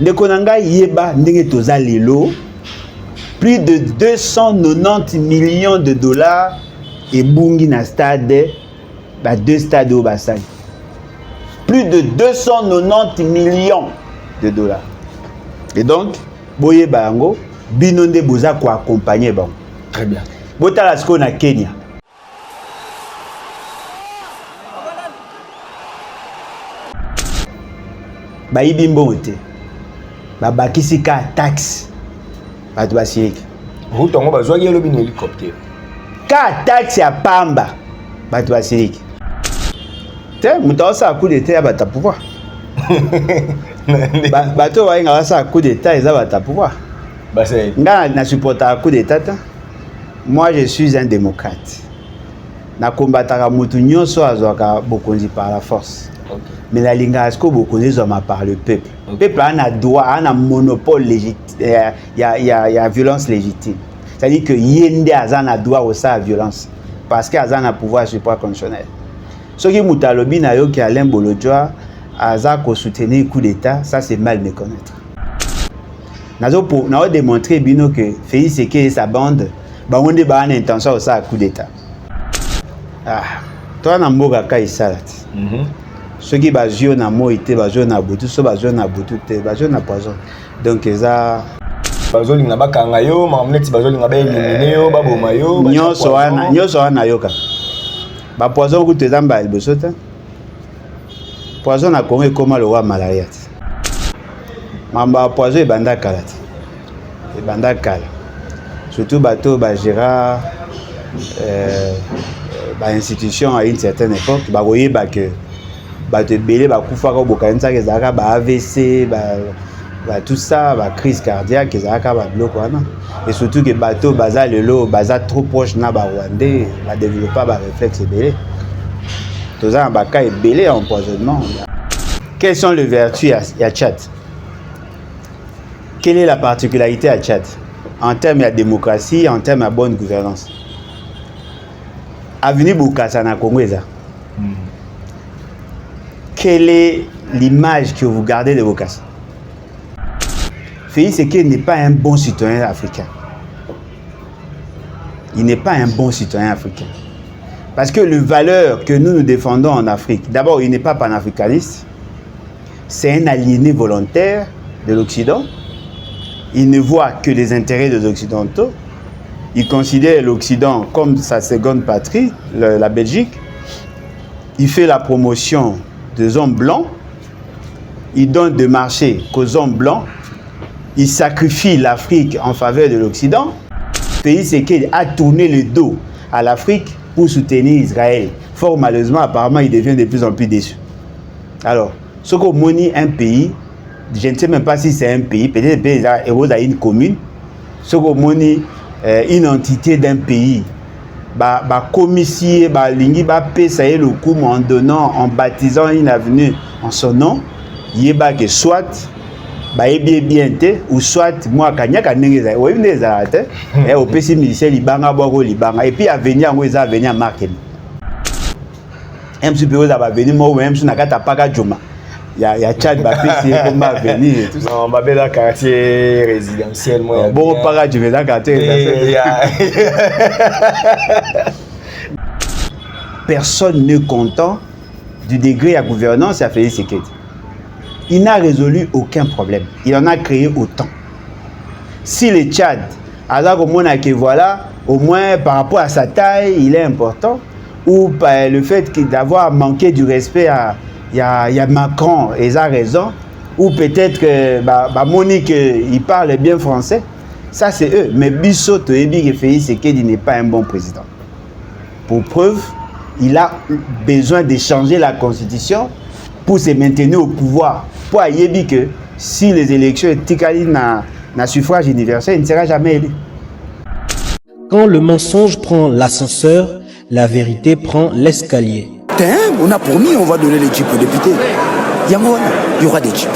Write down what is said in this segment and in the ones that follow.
Ndekonanga yeba ndenge toza lelo. Plus de 290 millions de dollars et bungi na stade, ba deux stades au bassin. Plus de 290 millions de dollars. Et donc, boye bango, binonde boza ko accompagner bango. Très bien. Botala sko na Kenya. Ba ibimbo te. Ba bakisi ka taxe. Ba to basiriki. Ruto ngo bazwaki elobi na hélicoptère. Ka taxe ya pamba. Ba to basiriki. Te mutaosa coup d'état ba ta pouvoir. Ba to wa nga sa coup d'état eza ba ta pouvoir. Ba c'est nga na supporter coup d'état. Moi je suis un démocrate. Na combataka mutu nyonso azwaka bokonzi par la force. OK. Mais la linga asko bokonzi zoma par le peuple. Le peuple a un droit, a un monopole légitime, il y a violence légitime. C'est-à-dire que yende azan a droit aussi à violence parce que azan a pouvoir support constitutionnel. Ce qui mutalobi na yo ki Alain Bolodjoa aza ko soutenir coup d'état, ça c'est mal méconnaître. Nazo démontrer bino que Félix Tshisekedi et sa bande ba onde ba une intention aussi à coup d'état. Ah, toi na mboka ka isalati. Ceux qui bazio na moité bazio na butu so bazio na butu te bazio na poison. Donc eza bazio linga bakanga yo mamneti bazio linga ba éliminer yo baboma yo nyoso wana yoka. Ba poison ku te zamba liboso te. Poison na Congo ekoma lo wa malaria. Mamba poison e banda kala. E banda kala. Surtout bateau ba géra ba institution à une certaine époque ba koyeba que ba te belé ba kufaka bokanisa ke zaka ba AVC ba tout ça ba crise cardiaque zaka ba bloc wana et surtout que bateau baza lelo baza trop proche na ba Rwandais ba développer ba réflexe belé toza ba cas belé empoisonnement. Quelles sont les vertus à Tchad? Quelle est la particularité à Tchad en termes de démocratie, en termes de bonne gouvernance? Avenue Bokassa na Congo eza. Quelle est l'image que vous gardez de Bokassa? Félix Tshisekedi n'est pas un bon citoyen africain. Il n'est pas un bon citoyen africain. Parce que les valeurs que nous défendons en Afrique, d'abord, il n'est pas panafricaniste. C'est un aliéné volontaire de l'Occident. Il ne voit que les intérêts des Occidentaux. Il considère l'Occident comme sa seconde patrie, la Belgique. Il fait la promotion des hommes blancs. Il donne des marchés qu'aux hommes blancs. Il sacrifie l'Afrique en faveur de l'Occident. Félix Tshisekedi a tourné le dos à l'Afrique pour soutenir Israël. Fort malheureusement, apparemment, il devient de plus en plus déçu. Alors, ce qu'on monnaie un pays, je ne sais même pas si c'est un pays, peut-être qu'il y a une commune. Ce qu'on monnaie une entité d'un pays, commissaire, lingi payer le coup en donnant, en baptisant une avenue en son nom, yeba que soit bien ou soit moi kanyaka ndenge oui ndeza te et au PC militaire libanga boko libanga et puis avenir ngo eza avenir marqué même si peut va venir moi même si nakata paka joma ya Tchad ba PC comme avenir tout ça non ba bela quartier résidentiel moi bon para je vais dans quartier personne n'est content du degré à gouvernance à Félix Tshisekedi. Il n'a résolu aucun problème. Il en a créé autant. Si le Tchad, alors au moins que voilà, au moins par rapport à sa taille, il est important, ou par le fait d'avoir manqué du respect à il y a Macron, et a raison, ou peut-être que Monique il parle bien français, ça c'est eux. Mais Bissot Toyebi Félix Tshisekedi n'est pas un bon président. Pour preuve, il a besoin de changer la constitution pour se maintenir au pouvoir. Pour Ayebi que si les élections étaient na suffrage universel, il ne sera jamais élu. Quand le mensonge prend l'ascenseur, la vérité prend l'escalier. On a promis, on va donner les jeeps aux députés. Il y aura des jeeps.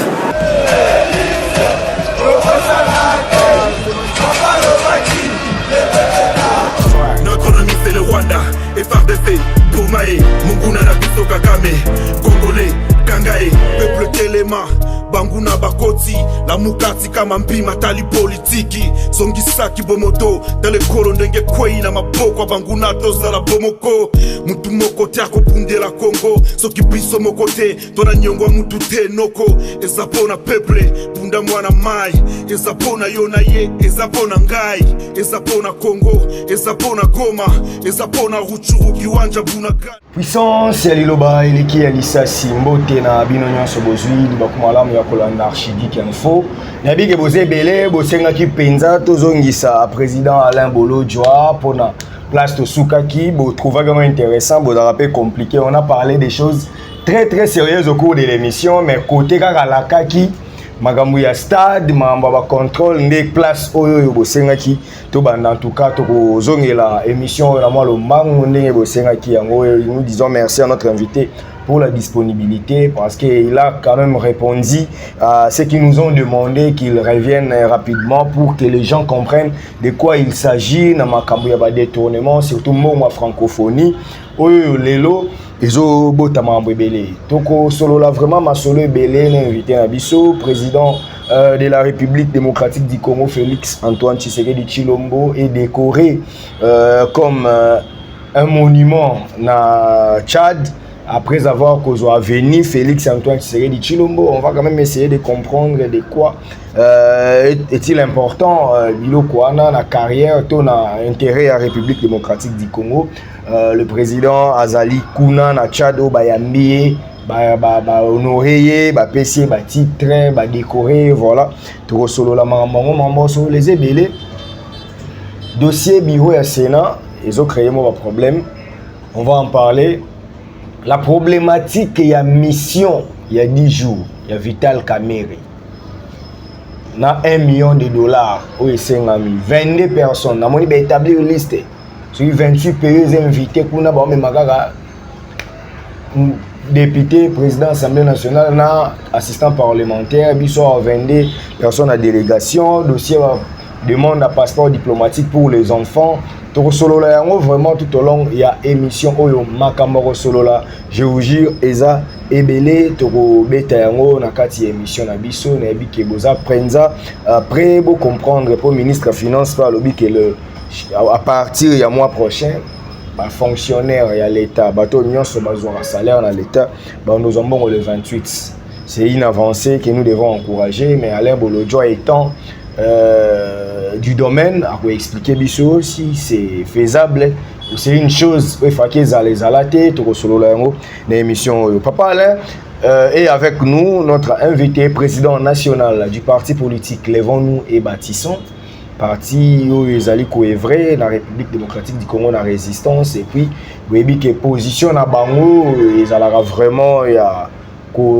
Notre ennemi c'est le Rwanda, FARDC, Boumae, Munguna Nabiso Kagame, Congolais, Kangae, peuple Téléma, banguna bakoti la mukati kama mpima tali politiki zongisaki bomoto dale kolo ndenge kwei na maboko banguna tozala bomoko mutu moko tiako pundela Kongo soki biso mokote tona nyongwa mutu te noko ezapona peuple bunda mwana mai ezapona yona ye ezapona ngai ezapona Kongo ezapona Goma ezapona Ruchuru kiwanja bunaka puissance ya liloba eleki ya lisasi mbote na bino nyonso bozwi libakumalamu ya kolanda Archigeek Info na bige boze belé bosengaki penza tozongisa président Alain Bolo Joa pona place to soukaki bo trouva vraiment intéressant bo rappel compliqué on a parlé des choses très sérieuses au cours de l'émission mais côté kaka lakaki makambo ya stade mamba ba contrôle ndé place oyo bosengaki to banda en tout cas to kozongela émission na moi lo mangu ndé bosengaki yango nous disons merci à notre invité pour la disponibilité parce qu'il a quand même répondu à ce qu'ils nous ont demandé qu'il revienne rapidement pour que les gens comprennent de quoi il s'agit dans makambo ya ba détournement surtout ma francophonie oyo lelo ezo botama mbebele toko solo la vraiment ma solo ebele na invité na biso président de la République démocratique du Congo Félix Antoine Tshisekedi Tshilombo est décoré comme un monument na Tchad. Après avoir causé venu Félix Antoine Tshisekedi Tshilombo, on va quand même essayer de comprendre de quoi est-il important la carrière, ton intérêt à la République démocratique du Congo. Le président Azali Kuna na Tchad au Bayambi, honoré, PC, titre, décoré, voilà. Tout solo la maman sur les ébélés. Dossier bureau à Sénat, ils ont créé un problème. On va en parler. La problématique, il y a mission, il y a 10 jours, il y a Vital Kamerhe. Il y a $1 million, où il 22 personnes. On a établi une liste. Sur 28 pays invités, on a député, président de l'Assemblée nationale, assistant parlementaire, il y a 22 personnes à délégation. Dossier demande un passeport diplomatique pour les enfants. Solo la vraiment tout au long il y a émission oyo makambo solo la je vous jure eza ebele toko beta yango na kati émission na biso na bike boza prenza après vous comprendre pour ministre finance par le que le à partir du mois prochain ba fonctionnaire ya l'état bato nyonso bazwa salaire na l'état nous avons le 28 c'est une avancée que nous devons encourager mais Alain Bolo Joa étant du domaine à vous expliquer biso si c'est faisable c'est une chose il faut qu'ils allaient la tête to solo la ngo na émission papa Alain et avec nous notre invité président national du parti politique Lèvons-nous et Bâtissons parti où ils allaient coévrer la République démocratique du Congo la résistance et puis oui que position na bango ils allaient vraiment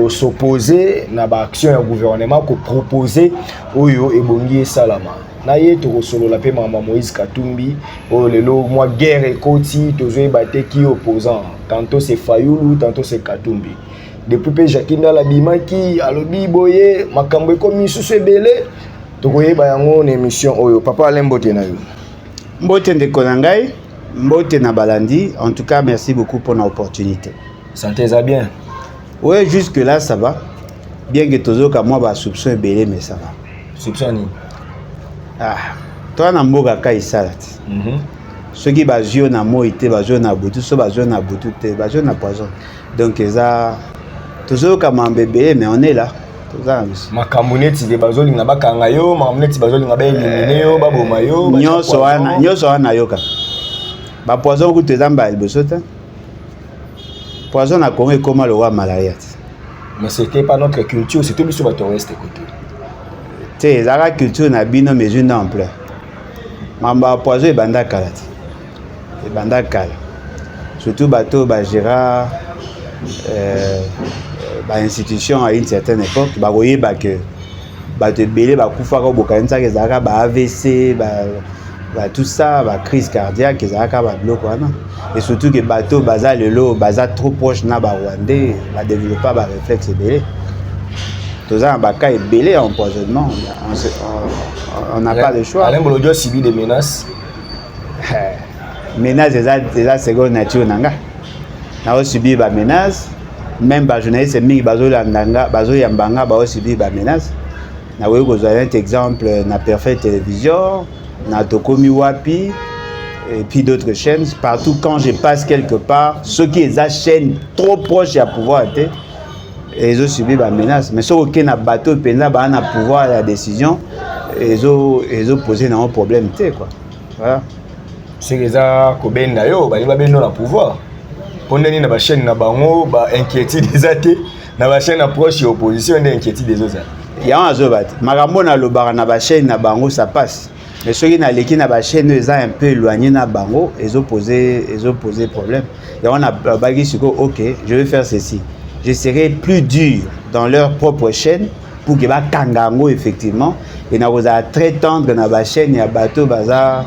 s'opposer na ba action ya gouvernement ko proposer oyo ebongi salama na ye to solo la pe mama Moïse Katumbi o lelo moi guerre ekoti tozo ebate ki opposant tantôt c'est Fayulu tantôt c'est Katumbi depuis pe Jakinda la bimaki alobi boye makambo ekomi susu ebele to koyeba yango na émission oyo papa Alain Mbote na yo mbote ndeko na ngai mbote na balandi en tout cas merci beaucoup pour l'opportunité santé ça bien. Oui, jusque-là, ça va. Bien que toujours comme moi, soupçon est belé, mais ça va. Soupçon ni. Ah, toi, na mboka kai salat. Ceux qui basent na mo ité, basent na boutou, ceux basent na boutou, basent na poison. Donc ça, toujours comme un bébé, mais on est là. Ma kamuneti de bazoli na bakanga yo, ma kamuneti bazoli na ba éliminer yo, ba boma yo. Nyoso wana yoka. Ba poison ku tezamba elbosota. Poison à Congo comme le roi malaria. Mais c'était pas notre culture, c'était plus sur votre reste côté. C'est la culture na bino mais une ampleur. Mamba poison et banda kalat. Et banda kal. Surtout bateau ba Gérard ba institution à une certaine époque, ba voyez ba que ba te belé ba kufa ko bokanisa ke zaka ba AVC tout ça ba crise cardiaque ke zaka ba bloc wana. Et surtout que bateau baza lelo baza trop proche na ba Rwandais ba développer ba réflexe belé. Tous ça ba cas belé empoisonnement. On n'a pas le choix. Alain Bolo Joa subit des menaces. Menaces c'est seconde nature nanga. Na subi ba menace même ba journaliste mingi bazo landanga bazo yambanga ba aussi ba menace na wewe ko un exemple na Perfect Télévision na Tokomi Wapi et puis d'autres chaînes partout quand je passe quelque part ceux qui les chaîne trop proche à pouvoir être ils ont subi ba menace mais ceux qui na bateau penza ba na pouvoir la décision ils ont posé un problème quoi voilà c'est que ça ko benda yo ba bendo na pouvoir pondeni na ba chaîne na bango ba inquiétude des athées na ba chaîne approche opposition des inquiétude des autres il y a un zobat makambo na lobara na ba chaîne na bango ça passe mais ceux qui na leki na ba chaîne ils un peu éloigné na bango ils ont posé problème et on a bagui sur OK je vais faire ceci je serai plus dur dans leur propre chaîne pour que ba kangango effectivement et na vous a très tendre na ba chaîne ya bateau bazar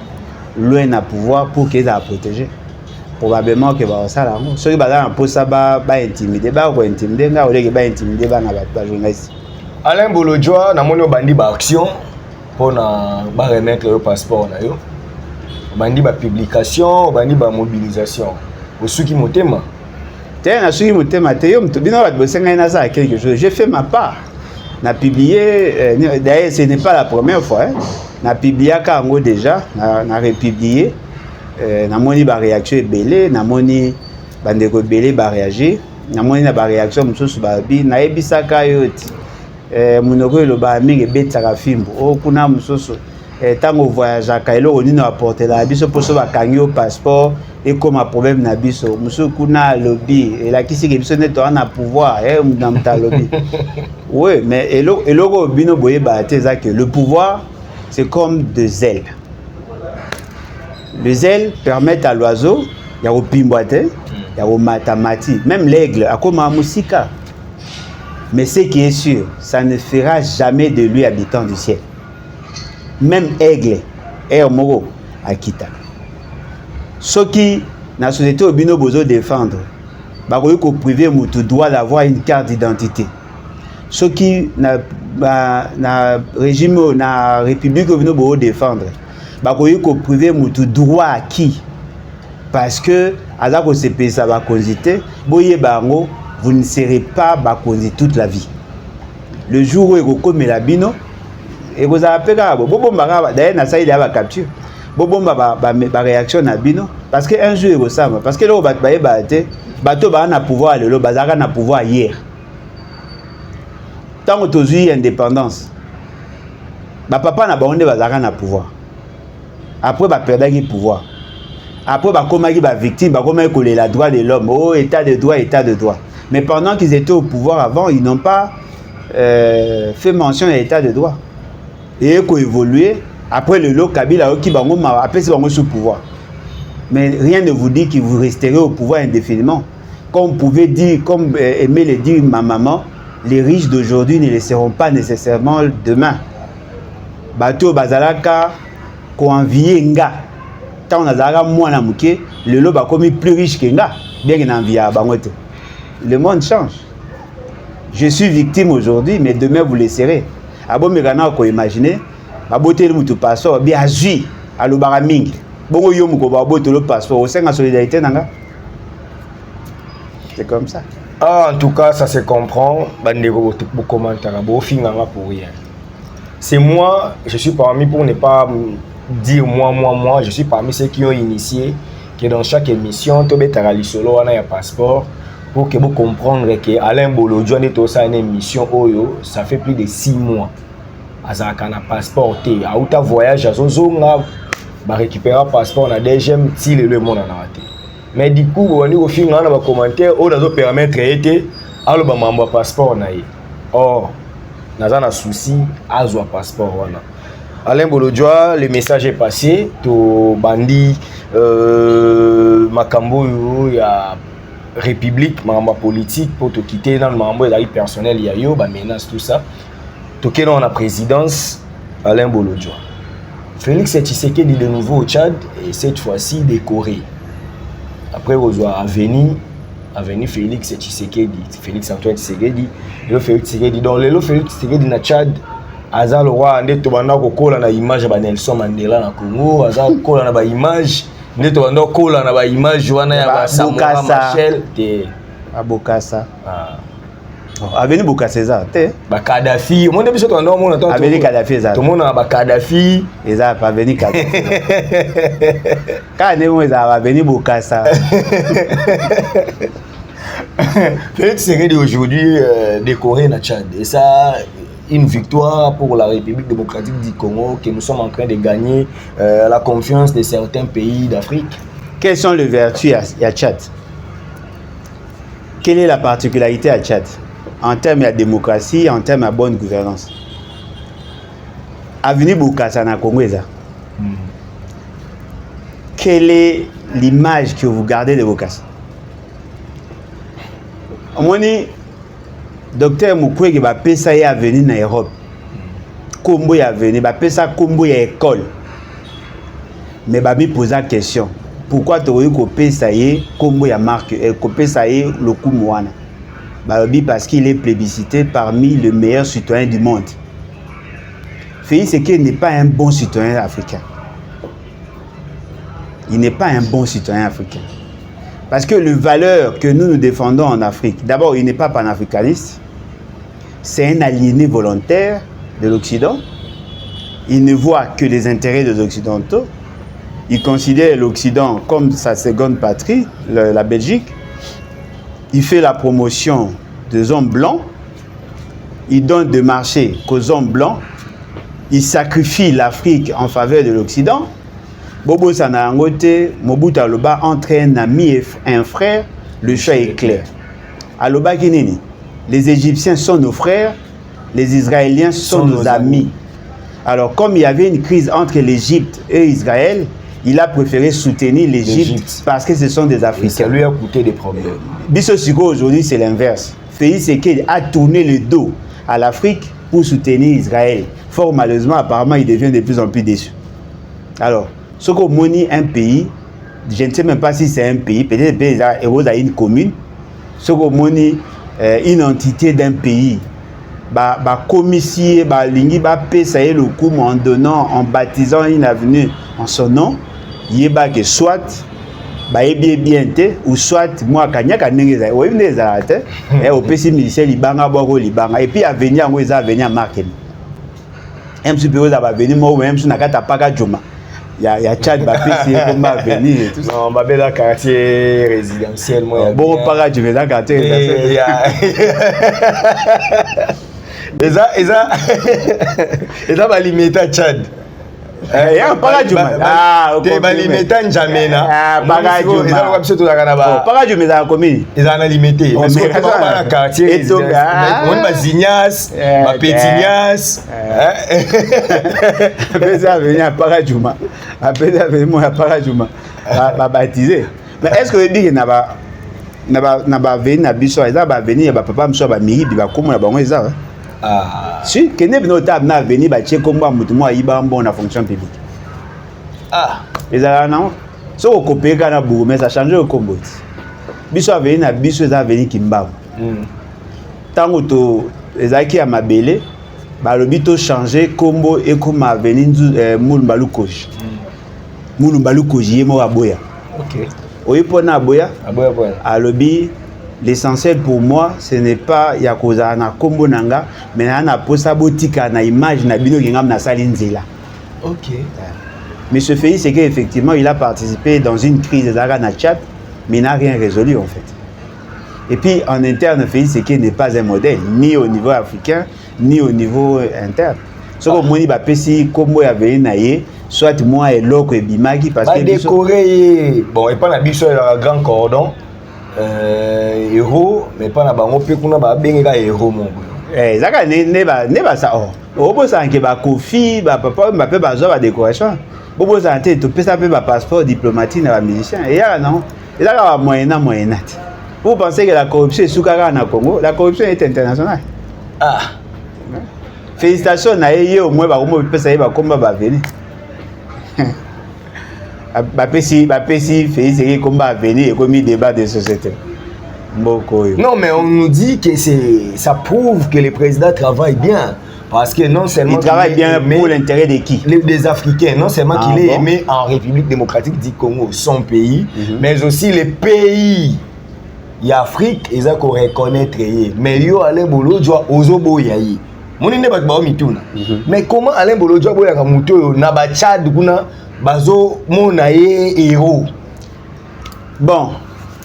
loin na pouvoir pour qu'ils a protéger probablement que va ça là ceux qui bazar un peu ça ba intimider ba ko intimider nga ole que ba intimider ba na ba journaliste Alain Bolodjoa na moni bandi ba action pour na ba remettre le passeport na yo bandi ba publication bandi ba mobilisation au suki motema te na suki motema te yo mtobino ba bosenga na ça quelque chose j'ai fait ma part na publié d'ailleurs ce n'est pas la première fois na publié kango déjà na republié na moni ba réaction ebele na moni bandeko ebele ba réagir na moni na ba réaction mususu ba bi na ebisaka yoti munoko loba mingi betaka fimbo o kuna mususu tango voyage ka eloko nini apporter la biso poso ba kanyo passeport et comme un problème na biso mususu kuna lobby et la kisi ke biso neto na pouvoir na mta lobby oui mais eloko bino boye ba teza que le pouvoir c'est comme des ailes. Les ailes permettent à l'oiseau il y a au pimboité il y a au matamati même l'aigle a comme un musika. Mais ce qui est sûr, ça ne fera jamais de lui habitant du ciel. Même aigle, moro akita. Ceux qui, dans la société au bino besoin défendre, baroye ko privé mutu doit d'avoir une carte d'identité. Ceux qui na régime na république au bino besoin défendre, baroye ko privé mutu droit à qui? Parce que azako CP ça va consiter, boye bango vous ne serez pas bakonzi toute la vie. Le jour où vous commettez la bino, et vous avez d'ailleurs na saïd va capture. Bobo ba réaction na bino parce que un jour vous savez parce que là bateau ba na pouvoir le bazaka na pouvoir hier. Tant que tu indépendance. Ba papa na baonde bazaka na pouvoir. Après ba perdre le pouvoir. Après ba komaki ba victime ba komaki coller la droit de l'homme. Oh état de droit. Mais pendant qu'ils étaient au pouvoir avant, ils n'ont pas fait mention de l'état de droit. Et ils ont évolué. Après le lot Kabila, qui après c'est sous pouvoir. Mais rien ne vous dit que vous resterez au pouvoir indéfiniment. Comme vous pouvez dire, comme aimait le dire ma maman, les riches d'aujourd'hui ne le seront pas nécessairement demain. Bateau Bazalaka, ko envier nga. Tant on a moins na muke, le lot va comme plus riche que nga. Bien qu'il envie à bangote. Le monde change. Je suis victime aujourd'hui, mais demain vous le serez. Abo megana ko imaginer, abote le mutu passeport, bien agi, alo baramingi. Bongo yo muko ba bote le passeport, au sein de la solidarité nanga. C'est comme ça. Ah, en tout cas, ça se comprend. Bandeko beaucoup commentaire, beau finganga pour rien. C'est moi, je suis parmi pour ne pas dire moi, je suis parmi ceux qui ont initié que dans chaque émission, tu betara lisolo wana ya passeport. Pour que vous compreniez que Alain Bolodjoa est aussi une émission Oyo, ça fait plus de 6 mois. Azaka na passeport té, a outa voyage à Zozonga, ba récupérer passeport na deuxième si le monde en a raté. Mais du coup, on est au final dans les commentaires, on doit permettre été alo ba mamba passeport na ye. Or, naza na souci azwa passeport wana. Alain Bolodjoa, le message est passé to bandi makambo ya République, membre politique, pour te quitter dans le membre de la vie personnelle, il y a eu des menaces, tout ça. Toqué dans la présidence, Alain Bolodjoa. Félix Tshisekedi de nouveau au Tchad, et cette fois-ci décoré. Après, vous avez Avenue Félix Tshisekedi, Félix Antoine Tshisekedi, le Félix Tshisekedi. Donc, le Félix Tshisekedi na Tchad, Aza le roi, ande tobanda ko kola na image ba Nelson Mandela na Congo, Aza kola na ba image. Ndeto ando kola na ba image wana ya ba Samora Machel te à Bokassa. Avenue Bokassa ça, Kadhafi, on a besoin de ton Avenue Kadhafi ça. Tout le monde a Kadhafi. Et ça pas Avenue Kadhafi. Quand on est à Avenue Bokassa. Félix Tshisekedi aujourd'hui décoré na Tchad. Et ça, une victoire pour la République démocratique du Congo que nous sommes en train de gagner la confiance de certains pays d'Afrique. Quelles sont les vertus à Tchad? Quelle est la particularité à Tchad en termes de démocratie, en termes de bonne gouvernance? Avenue Bokassa na Congo, quelle est l'image que vous gardez de Bokassa? Moni docteur Mukwege ba pesa ya avenue na Europe. Kombo ya avenue ba pesa kombo ya école. Mais ba mi poser la question. Pourquoi tu as ko pesa ye kombo ya marque ko pesa ye le kumwana? Ba bi parce qu'il est plébiscité parmi les meilleurs citoyens du monde. Félix Tshisekedi n'est pas un bon citoyen africain. Il n'est pas un bon citoyen africain. Parce que les valeurs que nous défendons en Afrique, d'abord, il n'est pas panafricaniste, c'est un aliéné volontaire de l'Occident. Il ne voit que les intérêts des Occidentaux. Il considère l'Occident comme sa seconde patrie, la Belgique. Il fait la promotion des hommes blancs. Il donne des marchés qu'aux hommes blancs. Il sacrifie l'Afrique en faveur de l'Occident. Bobo Sanangote, Mobutu Aloba entre un ami et un frère, le choix est clair. Aloba Kinini, les Égyptiens sont nos frères, les Israéliens sont nos amis. Alors, comme il y avait une crise entre l'Égypte et Israël, il a préféré soutenir l'Égypte parce que ce sont des Africains. Et ça lui a coûté des problèmes. Bissosiko aujourd'hui, c'est l'inverse. Félix Tshisekedi a tourné le dos à l'Afrique pour soutenir Israël. Fort malheureusement, apparemment, il devient de plus en plus déçu. Alors, ce qu'on monnaie un pays, je ne sais même pas si c'est un pays, peut-être qu'il y a une commune, ce qu'on monnaie une entité d'un pays, commissaire, lingi payer le coup en donnant, en baptisant une avenue en son nom, il y a que soit bien ou soit moi kanyaka nengeza oui neza te et au PC militaire libanga boko libanga et puis avenir ngo eza avenir marqué un petit peu ça va venir moi même sur nakata paka joma il y a Tchad ba PC comme va venir et tout ça non ba bela quartier résidentiel moi bon paka joma dans quartier résidentiel eza ba limiter Tchad. Ya paka juma te balimeta njamena paka juma eza kwa biso tozaka na ba paka juma eza komi eza na limité parce que on va na quartier on ba zignas ba petignas pesa venir paka juma apesa venir moi paka juma ba baptiser mais est-ce que vous dites na ba venir na biso eza ba venir ba papa mso ba miri bi ba komo na bango eza si, que n'est pas na venir bâtir comme moi, moi, il va bon la fonction publique. Les non, si on copie quand on bourre, mais ça change le combo. Biso venir na biso ça venir kimba. Tant que to les acquis à ma belle, bah le bito changer combo et comme à venir moulumbalu koji. Moulumbalu koji est mort à boya. Ok. Oui pour na boya. À boya. À lobby. L'essentiel pour moi, ce n'est pas yakoza na kombo nanga, mais na posa botika na image na bino ngam na salinzela. OK. Mais ce fait, c'est qu'effectivement, il a participé dans une crise de Zaga na Tchad, mais il n'a rien résolu en fait. Et puis en interne, Félix Tshisekedi n'est pas un modèle, ni au niveau africain, ni au niveau interne. Ce que moni ba pesi kombo ya veni na ye, soit moi et l'autre et bimaki parce que décoré bon et pas na biso la grand cordon. Héros mais pas na bango pe kuna ba bengeka héros mon zaka ne ba ça obo ça nke ba kofi ba papa ba pe ba zo ba décoration bobo ça te to pesa pe ba passeport diplomatique na ba musicien et ya non et là ba moyena vous pensez que la corruption est soukara na Congo? La corruption est internationale. Félicitations na ye au moins ba komo pesa ba komba ba venir Bapesi Félix Tshisekedi combat venir et comme débat de société. Non mais on nous dit que ça prouve que le président travaille bien parce que non seulement il travaille bien pour l'intérêt de qui? Des Africains, non seulement qu'il est aimé en République démocratique du Congo, son pays, mais aussi les pays y a Afrique ils ont qu'on reconnaître mais yo Alain Bolodjoa ozobo yayi moni ne bat ba mituna mais comment Alain Bolodjoa boya ka muto na ba Tchad kuna bazo mona ye héros bon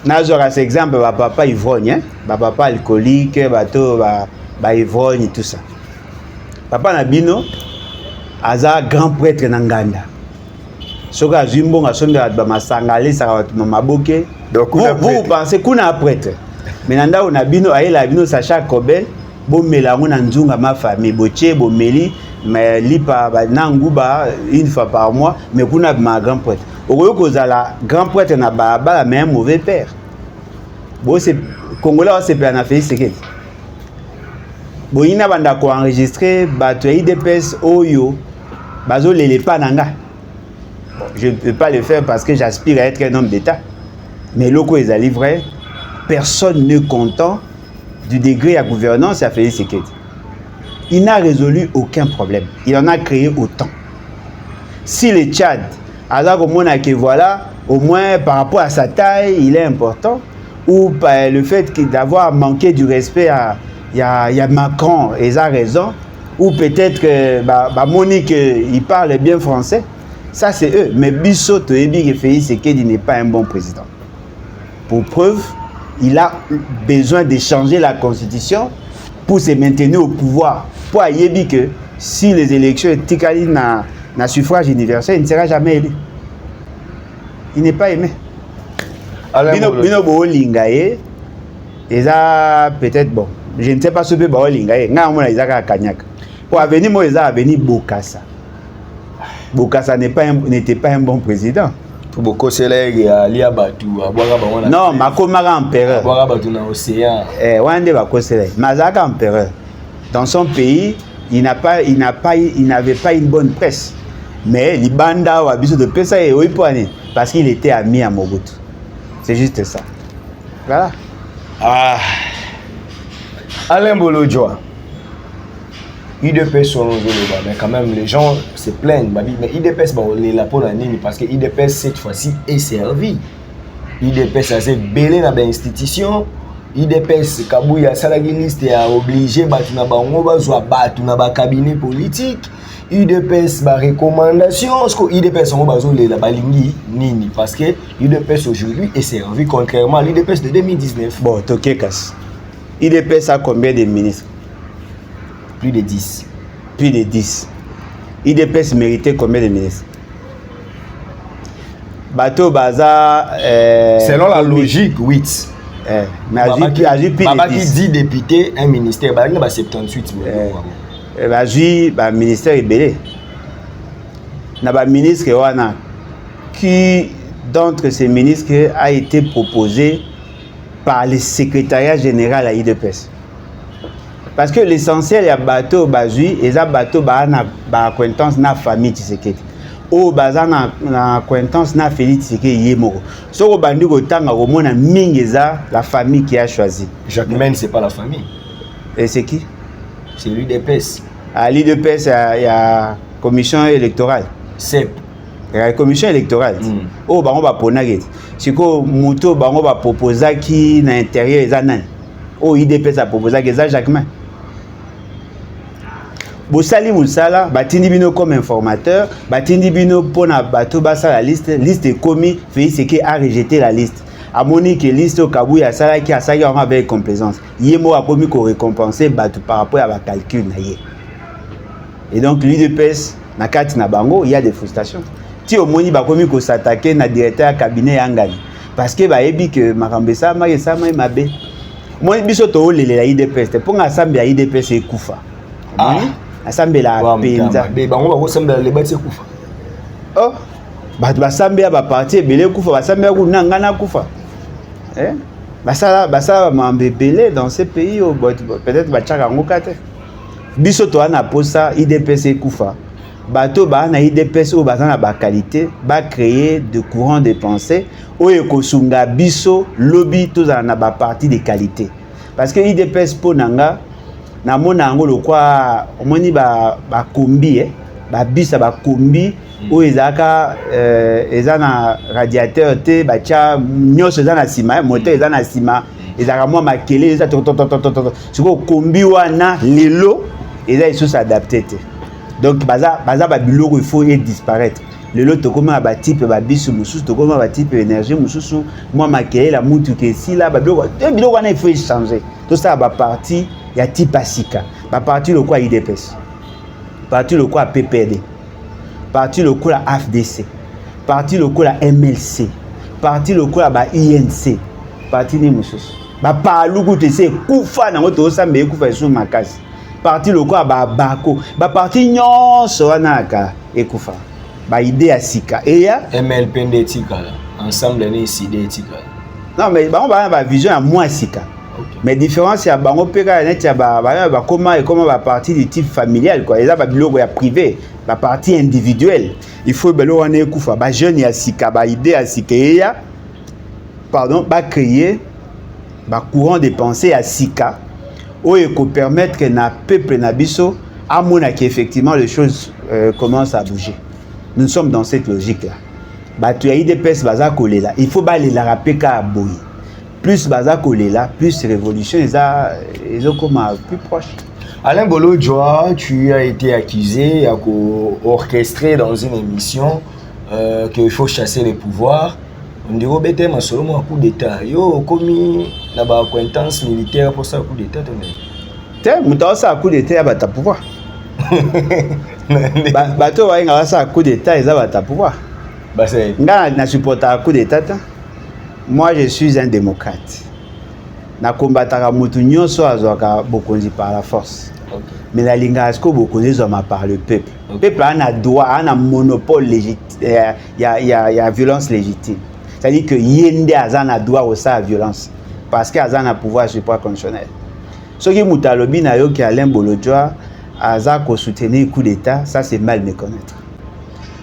nazora cet exemple ba papa ivrogne hein ba papa alcoolique bato ba ivrogne tout ça papa na bino aza grand prêtre na Nganda soka zimbonga sonda ba masangale sa maboke donc vous pensez kuna prêtre mais nanda on a bino ayela bino Sacha Kobel bo melango na nzunga ma famille boche bo meli mais lipa ba nanguba une fois par mois mais kuna ma grand prêtre okoyo kozala grand prêtre na ba mais un mauvais père bo c'est congolais c'est pas na fait c'est que bo ina banda ko enregistrer bato IDPS oyo bazo lele pa nanga. Je ne peux pas le faire parce que j'aspire à être un homme d'État. Mais locaux est livré, personne ne content du degré à gouvernance à Félix Tshisekedi. Il n'a résolu aucun problème. Il en a créé autant. Si le Tchad, alors au moins que voilà, au moins par rapport à sa taille, il est important, ou le fait d'avoir manqué du respect à y a Macron, il a raison, ou peut-être que Monique, il parle bien français. Ça, c'est eux. Mais Bissot Ebi Félix Tshisekedi n'est pas un bon président. Pour preuve, il a besoin de changer la constitution pour se maintenir au pouvoir. Pour Ayebi que si les élections étaient na suffrage universel, il ne sera jamais élu. Il n'est pas aimé. Bino Bo Lingaye, ils ont peut-être bon. Je ne sais pas ce que Bo Lingaye. Ils ont Kanyak. Pour avenir, moi, ils ont venu Bokassa. Bokassa n'était pas un bon président. Boko Selege alia batu abwaka bango. Non, makomaka empereur. Abwaka batu na océan. Wande Boko Selege. Mazaka empereur. Dans son pays, il n'avait pas une bonne presse. Mais Libanda ou Abisso de Pessa et Oipoane parce qu'il était ami à Mobutu. C'est juste ça. Voilà. Ah. Alain Bolodjoa. IDPS sont mais quand même les gens se plaignent mais IDPS les la pour la ligne parce que IDPS cette fois-ci est servi. IDPS a été belé dans l'institution. IDPS Kabouya Salagiliste a obligé batuna bango bazwa batuna ba cabinet politique. IDPS ba recommandation parce que IDPS on bazo la balingi nini parce que IDPS aujourd'hui est servi contrairement à l'IDPS de 2019. Bon, Tokekas. IDPS a combien de ministres? Plus de 10. Plus de 10. IDPS méritait combien de ministres? Bateau Baza. Selon la logique, 8. Mais Aji plus de 10. 10 députés, un ministère. Il y a 78. Aji, le ministère est belé. Il y a un ministre qui, d'entre ces ministres, a été proposé par le secrétariat général à IDPS. Parce que l'essentiel, il y a bateau Bazui et ça bateau na acquaintance na famille Tshisekedi. O baza na acquaintance na Félix Tshisekedi yemoko. So ko bandi ko tanga ko mona mingeza la famille qui a choisi. Jacques Men c'est pas la famille. Et c'est qui? C'est l'UDPS. À l'UDPS il y a commission électorale. C'est la commission électorale. Oh bango ba ponageti. Siko muto bango ba proposa qui na intérieur ezana. Oh IDPS a proposé que ça Jacques Men. Bosali Moussala, Batindi Bino comme informateur, Batindi Bino pour na bateau basa la liste commis, Félix Tshisekedi a rejeté la liste. A Monique liste au Kabouya Sala qui a ça avec complaisance. Yemo a promis qu'on récompenser bateau par rapport à la calcul na yé. Et donc l'UDPS na kati na bango, il y a des frustrations. Ti au moni ba promis qu'on s'attaquer na directeur cabinet Yangani parce que ba ebi que Makambesa ma mabe. Moi biso to lele la IDPS pour ensemble ya IDPS e kufa. Assemblée la penza. Mais bango ba ensemble les bâti kufa. Oh, ba sambe ba parti belé kufa, ba sambe ku nangana kufa. Basala mambebele dans ces pays peut-être ba tchaka ngokate. Biso to ana posa IDPS e kufa. Bato ba na IDPS o bazana ba qualité, ba créer de courants de pensée o ekosunga biso lobby to na ba parti de qualité. Parce que IDPS ponanga na mona ngo lokwa omoni ba kombi ba bisa ba kombi o ezaka ezana radiateur te ba cha nyoso ezana sima moteur ezana sima ezaka mwa makele eza siko kombi wana lelo eza iso s'adapter te. Donc baza ba biloko il faut disparaître. Lelo tokoma ba type ba bisu mususu tokoma ba type énergie mususu mwa makele la mutu ke si la ba biloko wana il faut changer. Tout ça ba parti ya type asika. Ba parti le quoi IDPS. Parti le quoi PPD. Parti le quoi AFDC. Parti le quoi MLC. Parti le quoi ba INC. Parti ni mususu. Ba paluku te se kufa na ngoto osambe kufa sur makasi. Parti le quoi ba bako. Ba parti nyonso wana ka ekufa. Ba idée à sika. Et ya MLPND etika ensemble ni idée etika. Non mais ba vision à moins sika. Okay. Mais différence ya bango peka net ya ba comment et comment ba partie du type familial quoi. Eza ba biloko ya privé, ba partie individuelle. Il faut belo wana ekufa ba jeune ya sika ba idée à sika ya ba créer ba courant de pensée à sika ou et ko permettre na peuple na biso à mona qui effectivement les choses commencent à bouger. Nous sommes dans cette logique là. Ba tu as des pes baza kolela. Il faut ba les la rappeler ka boy. Plus baza kolela, plus révolution ils ont comme plus proche. Alain Bolo Djoa, tu as été accusé à orchestrer dans une émission qu'il faut chasser les pouvoirs. On dit Robert ma seulement un coup d'état. Yo commis na ba acquaintance militaire pour ça coup d'état Tiens, muta ça coup d'état ba ta pouvoir. Bato wa nga ça coup d'état ils ba ta pouvoir. Ba c'est nga na supporter coup d'état. Moi je suis un démocrate. Na combattra mutu nyonso azwaka bokonzi par la force. Okay. Mais la linga asko bokonzi zoma par le peuple. Okay. Peuple a droit, a un monopole légitime, il y a violence légitime. C'est-à-dire que yende azana droit au sa violence parce que azana pouvoir suprême constitutionnel. Ce qui mutalobi na yo ki Alain Bolo Djoa aza ko soutenir coup d'état, ça c'est mal méconnaître.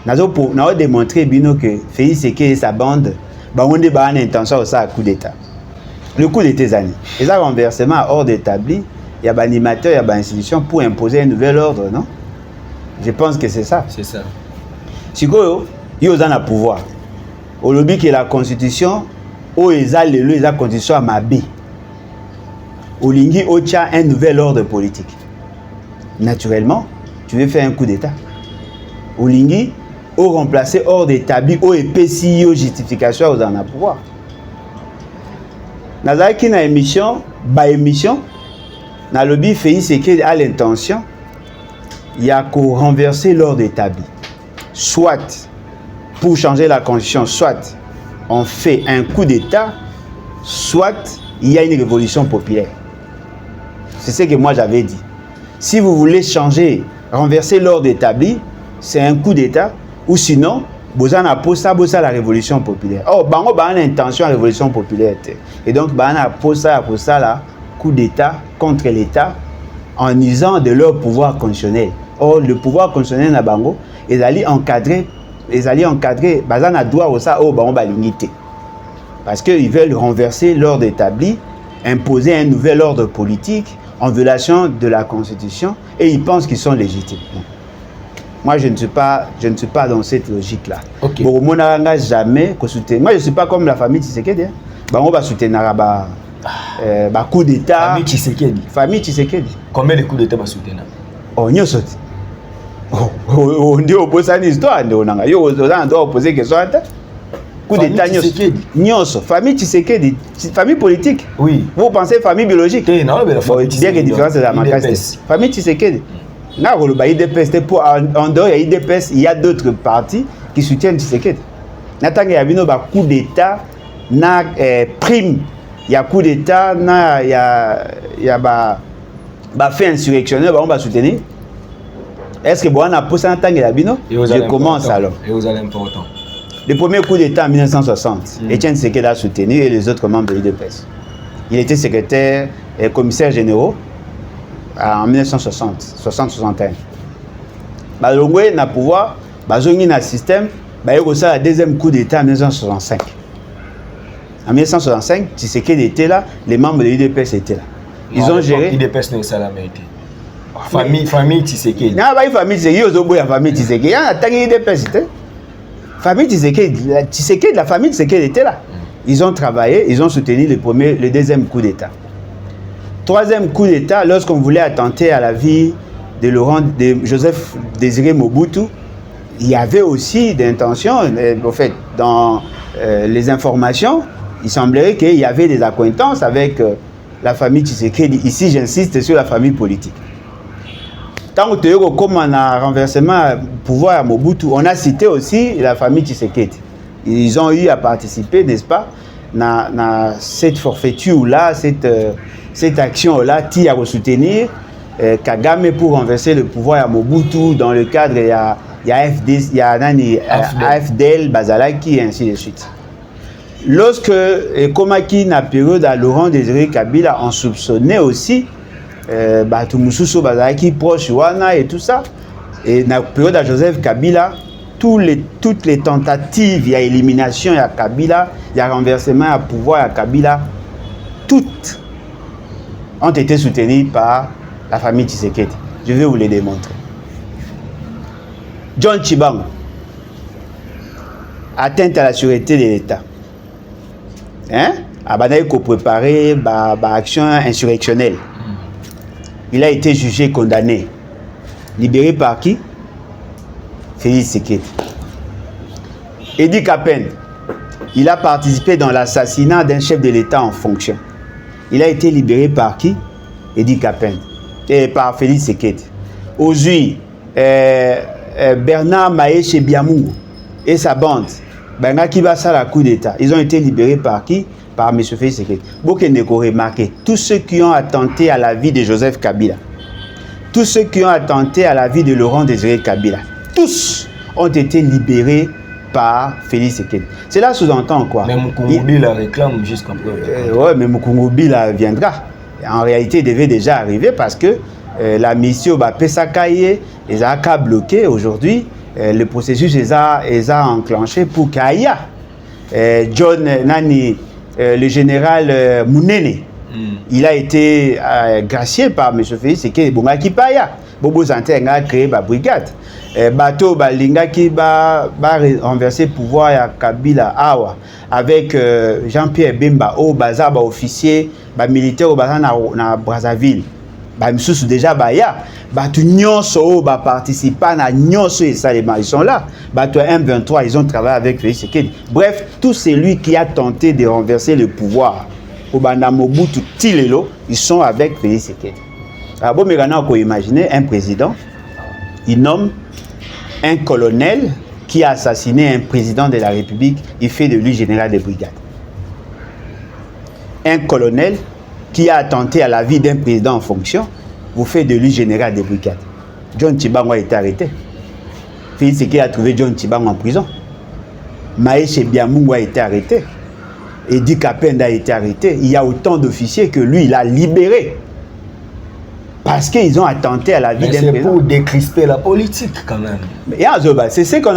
Nazo pour na démontrer bino que Félix Sekedi et sa bande ba on débat une intention au ça coup d'état. Le coup d'état années. Et ça renversement à ordre établi, il y a des animateurs, il y a des institutions pour imposer un nouvel ordre, non? Je pense que c'est ça. C'est ça. Si vous avez un pouvoir, au lobby que la constitution, où ils ont la constitution à Mabé, au lingi où tu as un nouvel ordre politique. Naturellement, tu veux faire un coup d'état. Au lingi, où remplacer ordre établi, où épaissir justification aux en pouvoir. Nazaki na émission, na lobby Félix Sekedi a l'intention, il y a qu'à renverser l'ordre établi. Soit pour changer la constitution, soit on fait un coup d'état, soit il y a une révolution populaire. C'est ce que moi j'avais dit. Si vous voulez changer, renverser l'ordre établi, c'est un coup d'état, ou sinon, vous en avez ça la révolution populaire. Oh, bango ba intention la révolution populaire. Et donc ba na posa la coup d'état contre l'état en usant de leur pouvoir constitutionnel. Or le pouvoir constitutionnel na bango ils allaient encadrer ba na droit au ça oh bango ba limité. Parce que ils veulent renverser l'ordre établi, imposer un nouvel ordre politique en violation de la constitution et ils pensent qu'ils sont légitimes. Moi, je ne suis pas dans cette logique-là. Okay. Bon, moi, je jamais soutenir. Moi, je ne suis pas comme la famille Tshisekedi. On va soutenir un coup d'État. Famille Tshisekedi. Famille Tshisekedi. Combien de coups d'État va soutenir? Oh, nous sommes. On dit opposer une histoire. On doit opposer quelque chose. Coup d'État, nous sommes. Famille Tshisekedi. Famille politique. Oui. Vous pensez famille biologique? Non, mais la famille Tshisekedi. Bien que la différence de la macasse. Famille Tshisekedi. Là, en dehors, il y a IDPS, il y a d'autres partis qui soutiennent Tshisekedi. Il y a un coup d'État, na prime, il y a coup d'État, il y a fait insurrectionnel, on va soutenir. Est-ce que bon, on a posé un temps je commence alors. Et vous allez important. Le premier coup d'État en 1960, Étienne Tshisekedi a soutenu et les autres membres de l'IDPS. Il était secrétaire et commissaire général en 1960-61. Balongwe n'a pouvoir, bazongi na système, il y a le deuxième coup d'État en 1965. En 1965, Tshisekedi était là, les membres de l'IDPS étaient là. Ils ont géré. L'IDPS n'est pas la mérité. Famille Tshisekedi. Non, pas famille Tshisekedi, ils ont la famille Tshisekedi. Il y a un l'IDPS. Famille Tshisekedi, la famille Tshisekedi était là. ils ont travaillé, ils ont soutenu le deuxième coup d'État. Troisième coup d'État, lorsqu'on voulait attenter à la vie de Joseph Désiré Mobutu, il y avait aussi des intentions, en fait, dans les informations, il semblerait qu'il y avait des accointances avec la famille Tshisekedi. Ici, j'insiste sur la famille politique. Tant que comme on a renversement pouvoir à Mobutu, on a cité aussi la famille Tshisekedi. Ils ont eu à participer, n'est-ce pas, dans cette forfaiture-là, cette action-là, qui a soutenir Kagame pour renverser le pouvoir à Mobutu dans le cadre, il y a AFDL, Bazalaki et ainsi de suite. Lorsque, Komaki na période à Laurent Désiré Kabila, on soupçonnait aussi Batumususo Bazalaki proche Wana et tout ça. Et dans la période à Joseph Kabila, toutes les tentatives, il y a élimination, il y a Kabila, il y a renversement à pouvoir à Kabila, toutes ont été soutenues par la famille Tshisekedi. Je vais vous les démontrer. John Tshibang, atteinte à la sûreté de l'État. Il faut préparer action insurrectionnelle. Il a été jugé, condamné. Libéré par qui? Félix Tshisekedi. Edi Kapende, il a participé dans l'assassinat d'un chef de l'État en fonction. Il a été libéré par qui? Edi Kapende. Et par Félix Tshisekedi. Aujourd'hui, Bernard Maeshe Biamungu et sa bande, la coup d'État, ils ont été libérés par qui? Par M. Félix Tshisekedi. Beaucoup de remarqué, tous ceux qui ont attenté à la vie de Joseph Kabila, tous ceux qui ont attenté à la vie de Laurent Désiré Kabila, tous ont été libérés par Félix Tshisekedi. Cela sous-entend quoi? Mais Mukungubi la réclame jusqu'à preuve. Oui, mais Mukungubi la viendra. En réalité, il devait déjà arriver parce que la mission Pesakaye les a bloqué aujourd'hui. Le processus les a enclenché pour Kaya. John Nani, le général Mounene, il a été gracié par M. Félix Tshisekedi. Bongaki Paya. Bobo Santé a créé la brigade. Bateau Balingaki va renverser le pouvoir à Kabila Awa avec Jean-Pierre Bemba au bazar officier militaire au bazar na Brazzaville. Misusu déjà baya batu nyonso ba participant na nyonso et ça ils sont là. Batu M23 ils ont travaillé avec Félix Tshisekedi. Bref, tout celui qui a tenté de renverser le pouvoir au banda Mobutu Tilelo, ils sont avec Félix Tshisekedi. Alors bon, mais on peut imaginer un président, il nomme un colonel qui a assassiné un président de la République, il fait de lui général de brigade. Un colonel qui a attenté à la vie d'un président en fonction, vous faites de lui général de brigade. John Tshibang a été arrêté. Félix Tshisekedi a trouvé John Tshibang en prison. Maeshe Biamungu a été arrêté. Edi Kapende a été arrêté. Il y a autant d'officiers que lui, il a libéré. Parce qu'ils ont attenté à la vie d'un président. C'est pour décrisper la politique quand même. C'est ce qu'on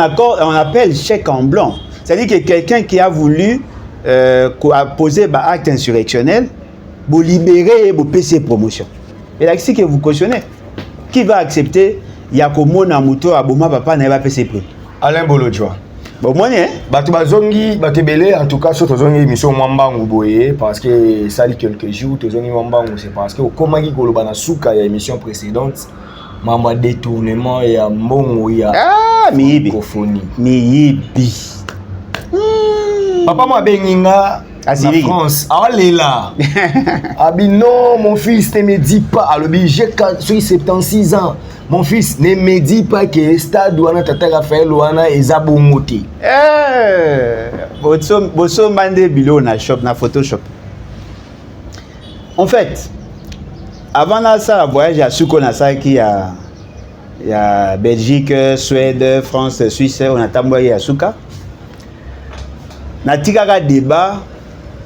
appelle chèque en blanc. C'est-à-dire que quelqu'un qui a voulu poser un acte insurrectionnel, vous libérer et vous payer ses promotions. Et là, c'est que vous cautionnez. Qui va accepter Yakomo Namuto Aboma Papa n'a pas payé ses prix? Alain Bolodjoa. Bon, moi, hein? Batubazongi, Batebele, en tout cas, sur Tozongi, émission Mwambangu Boye, parce que ça dit quelques jours, Tozongi Mwambangu, c'est parce que au Komagi Kolobana Souka, il y a émission précédente, Mama détournement, il y a Mbongo, il y a. Ah, Miyibi. Miyibi. Papa m'a benginga. La France, allez là. Abi non, mon fils, ne me dis pas. Alors, j'ai 76 ans. Mon fils, ne me dis pas que stade Douana Tata Raphaël Douana est Zabomoti. Bosso Mande Bilo na shop, na Photoshop. En fait, avant ça, voyage à Sukonasa qui y a Belgique, Suède, France, Suisse, on a tamboyé à Souka. Na tigara débat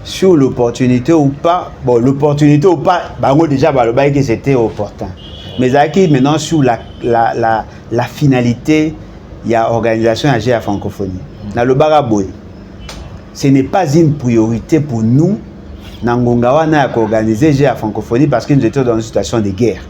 sur l'opportunité ou pas. Bon, l'opportunité ou pas, bango déjà baloba que c'était opportun. Mais aquí maintenant sur la finalité, il y a organisation AG à francophonie. Dans le Baraboy, ce n'est pas une priorité pour nous, Nangongawana à organiser AG à francophonie parce que nous étions dans une situation de guerre.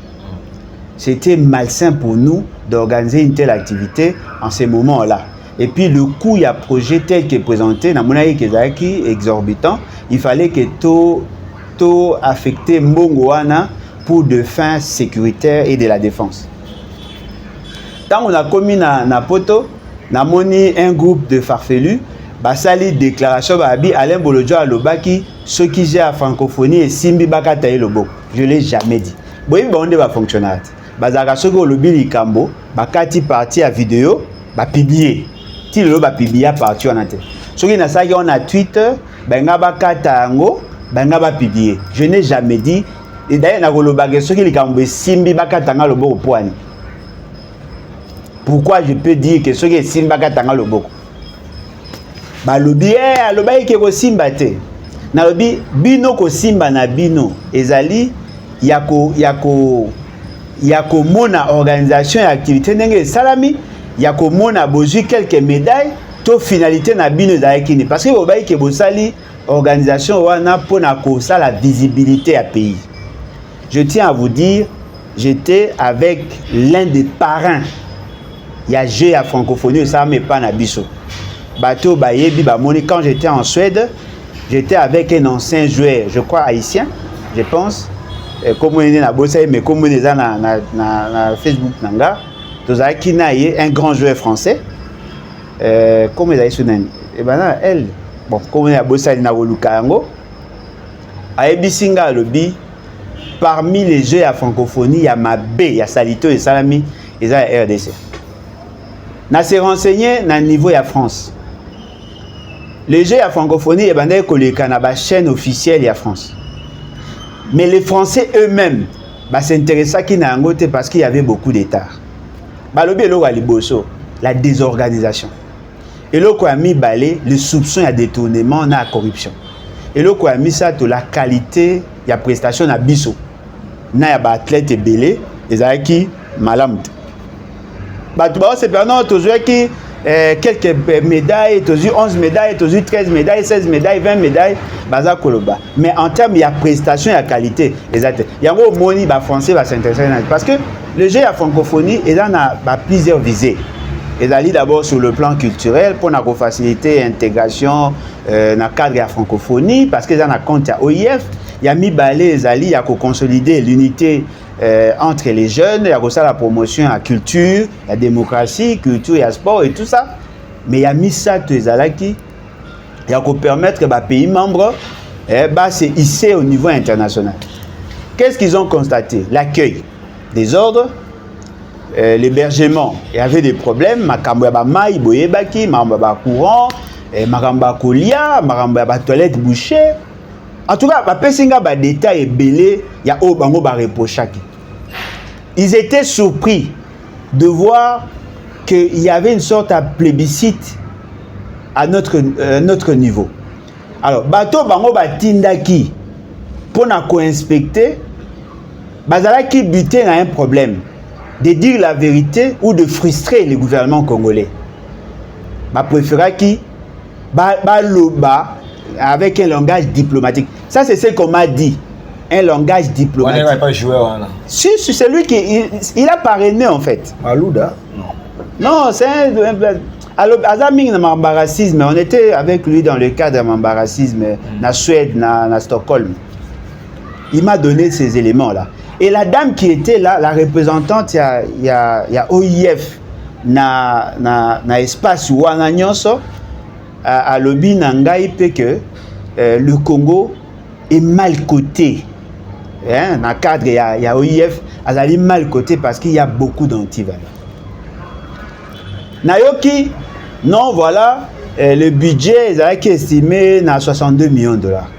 C'était malsain pour nous d'organiser une telle activité en ces moments-là. Et puis le coût il y a projet tel que présenté na mona qui exorbitant, il fallait que tout affecté mbongo wana pour de fins sécuritaires et de la défense. Tant on a commis na poto, na moni un groupe de farfelus, basali déclaration babi Alain Bolodjo alobaki ceux qui gèrent la francophonie et simbi bakata et lobo. Je l'ai jamais dit. Boyi bonde ba fonctionnaire. Bazaka soko lobi likambo, bakati parti à vidéo, ba publier. Ti le ba publier parti on ate. Soki na saki on a Twitter, benga bakata ngo, benga ba publier. Je n'ai jamais dit et d'ailleurs na kolobage soki likambo simbi bakata nga lobo poani. Pourquoi je peux dire que soki simbi bakata nga lobo? Ba lobi alobai ke ko simba te. Na lobi bino ko simba na bino ezali yako mona organisation et activité ndenge salami yako mona bozu quelques médailles to finalité na bino ezali parce que obai ke bosali organisation wana pona ko ça la visibilité à pays. Je tiens à vous dire, j'étais avec l'un des parrains. Il y a jeu à francophonie ça mais pas na biso. Bateau Bayebi Bamoni, quand j'étais en Suède, j'étais avec un ancien joueur, je crois haïtien, je pense. Comme on est dans Bossé, mais comme on est dans Facebook Nanga, Tozaki Naye, un grand joueur français. Comme il a dit, et ben là, elle, bon, comme on est à Bossé, dans Lukango, Ayebi Singa Lobi, parmi les jeux à francophonie, il y a Mabé, il y a Salito et Salami, et ça, RDC. Na s'est renseigné dans le niveau de la France. Les jeux à francophonie, il y a une chaîne officielle de France. Mais les Français eux-mêmes s'intéressaient à qui parce qu'il y avait beaucoup d'États. La désorganisation. Et là, on a mis le soupçon de détournement, de la corruption. Et là, on a mis ça de la qualité, de la prestation de biso. Il y a des athlètes belés, et qui malam. C'est pendant que quelques médailles, 11 médailles, 13 médailles, 16 médailles, 20 médailles, mais en termes de prestation et de qualité, il y a un moni français va s'intéresser parce que le jeu à francophonie il a plusieurs visées. Il a d'abord sur le plan culturel pour faciliter l'intégration dans le cadre de la francophonie parce qu'il y a un compte à OIF, il y a mis balé il y a consolider l'unité entre les jeunes, il y a aussi la promotion à la culture, la démocratie, culture et à sport et tout ça. Mais il y a mis ça, il y a permettre que les pays membres se hisser au niveau international. Qu'est-ce qu'ils ont constaté? L'accueil, des ordres, l'hébergement. Il y avait des problèmes, makamba maï, boyebaki, makamba courant, makamba kolia, makamba toilette bouchée. En tout cas, pesinga ba détail belé, il y a au bango ba reprochaki. Ils étaient surpris de voir qu'il y avait une sorte de plébiscite à notre niveau. Alors, bateau bango ba tindaki pour na co-inspecter, bazalaki buté à un problème de dire la vérité ou de frustrer le gouvernement congolais. Ba préféra qui ba loba avec un langage diplomatique. Ça, c'est ce qu'on m'a dit. Un langage diplomatique. On n'est pas joué, on a. Si, c'est lui qui... Il a parrainé, en fait. Malouda? Non, c'est un... Azaming n'a racisme. On était avec lui dans le cadre de racisme na Suède, na Stockholm. Il m'a donné ces éléments-là. Et la dame qui était là, la représentante, il y a OIF na espace où on a nyonso, à lobby nangai que le Congo est mal coté. Dans le cadre, il y a OIF, elle est mal coté parce qu'il y a beaucoup d'antivaleurs. Nayoki, non, voilà, le budget est estimé à 62 millions de dollars.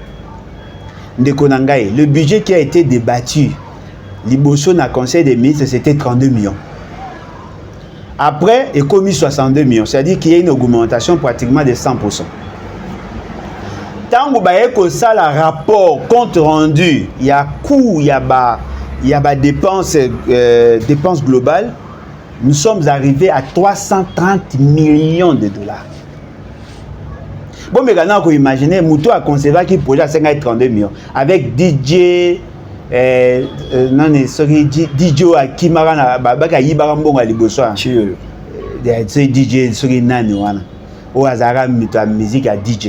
Le budget qui a été débattu, Liboso dans le Conseil des ministres, c'était 32 millions. Après, il a commis 62 millions, c'est-à-dire qu'il y a une augmentation pratiquement de 100%. Tant que ça, le rapport compte rendu, il y a coût, il y a dépenses globales, nous sommes arrivés à 330 millions de dollars. Bon, mais maintenant, vous imaginez, Mouto a conservé qui projet à 32 millions avec DJ. DJ Akimara Babaka Yibarambonga Liboso c'est DJ soki nani wana o azara mito ya musique ya DJ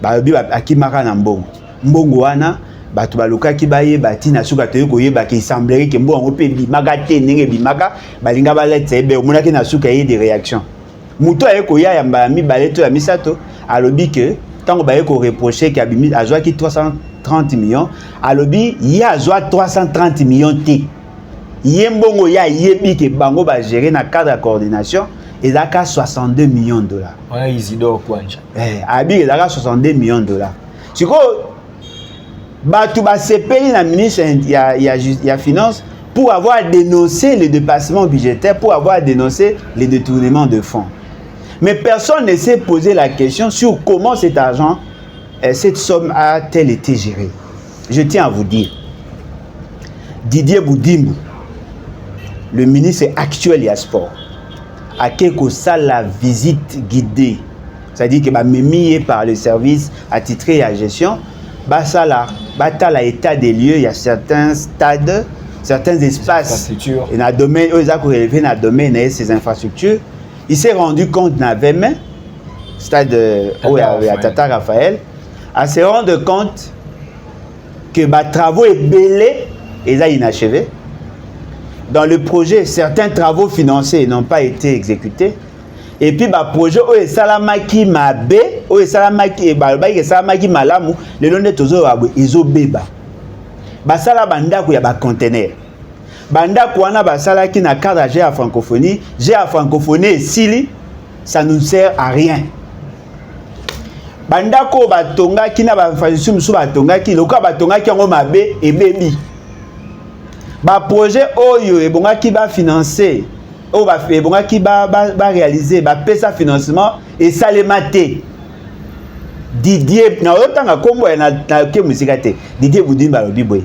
ba bi akimaka na mbongo wana bato balukaki bayeba tina suka toye koyeba ki semblerait que mbongo pe bimaka te ndenge bimaka balinga baletse ebe omonaki na suka ye des réactions muto aye koya ya mbala mibale to ya misato alobi que tango baye ko reprocher que abimi azwaki 330 millions alobi ya azwa 330 millions te ye mbongo ya yebi que bango ba gérer na cadre de coordination ezaka 62 millions de dollars. Wana Isidore Kwanja. Abi ezaka 62 millions de dollars. Siko bato ba sepeli na ministre ya finance pour avoir dénoncé les dépassements budgétaires, pour avoir dénoncé les détournements de fonds. Mais personne ne s'est posé la question sur comment cet argent, cette somme a-t-elle été gérée. Je tiens à vous dire, Didier Boudimou, le ministre actuel du sport, a quelque salle la visite guidée, c'est-à-dire que mimi par le service attitré à gestion, basala batala état des lieux, il y a certains stades, certains espaces et dans domaine où ils ont relevé dans domaine de ces infrastructures, il s'est rendu compte dans le stade où il y a Tata Raphaël, à se rendre compte que les travaux est belé et ça inachevé. Dans le projet, certains travaux financés n'ont pas été exécutés. Et puis, le projet, où est salamaki mabe, où est salamaki malamu, le long de tozo ils ont béba. Basala banda ko ya ba conteneur. Banda ko wana basala ki na cadre à francophonie, j'ai à francophonie sili, ça nous sert à rien. Banda ko batonga ki na ba infrastructure musu batonga ki loka batonga ki ngo mabe e bebi. Ba projet oyo e bonga ki ba financer o ba fe bonga ki ba réaliser ba pesa financement et salemate Didier na otanga kombo na ke musika te Didier Boudimba lobi boy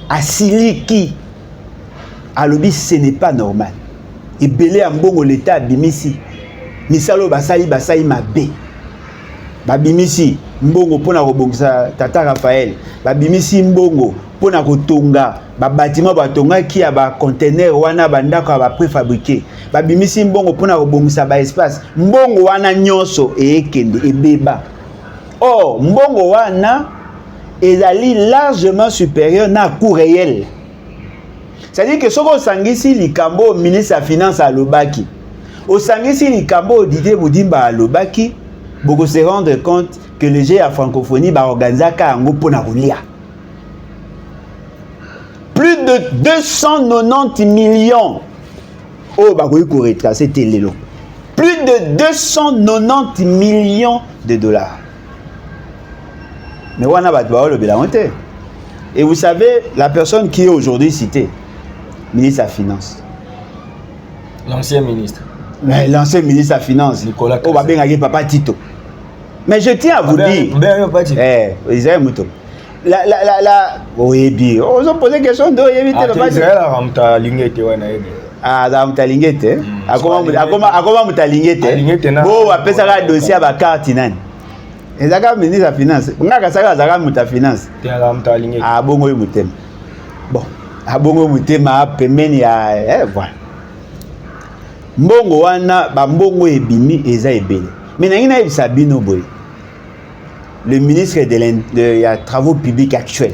asiliki alobi ce n'est pas normal et belé ambongo l'état bimisi misalo basali mabe babimisi mbongo pona kobongisa Tata Raphaël babimisi mbongo pona kotonga ba bâtiment batonga ki ya ba conteneur wana bandako ba préfabriqué babimisi mbongo pona kobongisa ba espace mbongo wana nyonso ekende ebeba. Or mbongo wana ezali largement supérieur na coût réel. C'est-à-dire que soko sangisi likambo ministre ya finance à Lobaki au sangisi likambo Didier Boudimba à Lobaki beaucoup se rendre compte que le G à francophonie ba organiser ka ngo pona kolia. Plus de 290 millions. Oh, bah oui, c'était l'élo. Plus de 290 millions de dollars. Mais on a battu le bilan. Et vous savez, la personne qui est aujourd'hui citée, ministre de la Finance. L'ancien ministre. L'ancien ministre de la Finance. Nicolas Oh, bah bien, Papa Tito. Mais je tiens à vous dire. Israël Mouton. Oui, bien. On a posé question de Israël a ramta lingete wana ebe. Ah, ramta lingete. Akoma mutalingete. Bo apesa ka dossier ba carte nani. Ezaka ministre de la finance. Ngaka saka zaka muta finance. Te ramta lingete. Ah bongo mutema. Bon, abongo mutema pemeni ya voilà. Mbongo wana ba mbongo ebimi eza ebele. Mais nangina ebisa bino boy. Le ministre des Travaux publics actuel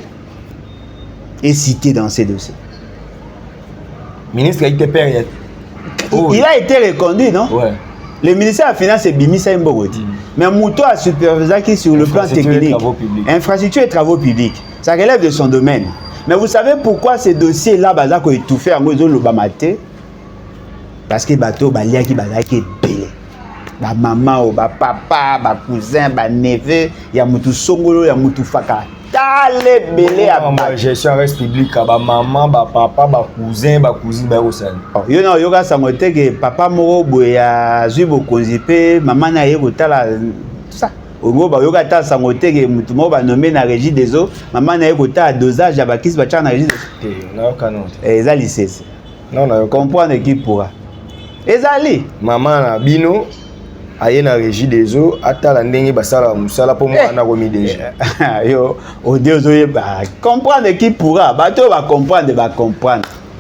est cité dans ces dossiers. Ministre a été période. Il a été reconduit, non? Ouais. Le ministère de la Finance est Bimisa Mbogoti. Mais Mouto a supervisé qui sur le plan technique. Infrastructure et travaux publics. Ça relève de son domaine. Mais vous savez pourquoi ces dossiers-là, Bazako est tout fait en Mozo Lobamate? Parce que Bato, Baliaki, Bazaki est belé. Ba maman, ba papa, ba cousin, ba neveu, ya mutu songolo, ya mutu faka. Tale belé à ba gestion reste publique, ba maman, ba papa, ba cousin, ba cousine, ba osal. Yo na yoga sangote que papa moro boya zubo konzipe, maman na yeko tala ça. Ongo ba yoga ta sangote que mutu mo ba nommé na régie des eaux, maman na yeko ta dosage ya ba kis ba na régie. Na kanon. Eza lycée. Non na comprendre qui pourra. Ezali maman na bino aye na régie des eaux atala ndenge basala musala po mwana komi déjà yo odeozoye ba comprendre qui pourra bato ba comprendre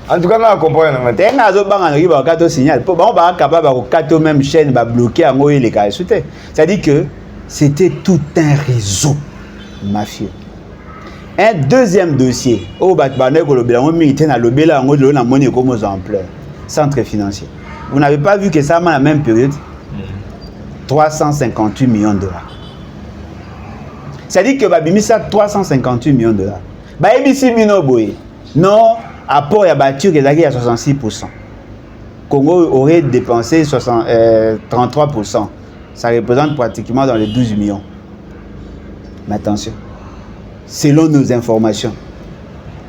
En tout cas, on comprend. T'es un azo bang qui va au signal. Pour bon, bah capable de cato même chaîne, va bloquer en haut les cas. C'est-à-dire que c'était tout un réseau mafieux. Un deuxième dossier, au Batbané, on militaire à l'obéla, on a monnaie comme aux ampleurs. Centre financier. Vous n'avez pas vu que ça à la même période 358 millions de dollars. C'est-à-dire que Babimisa 358 millions de dollars. Babimisi Binoboy, non, apport à Batur qui est à 66%. Congo aurait dépensé 33%. Ça représente pratiquement dans les 12 millions. Mais attention, selon nos informations,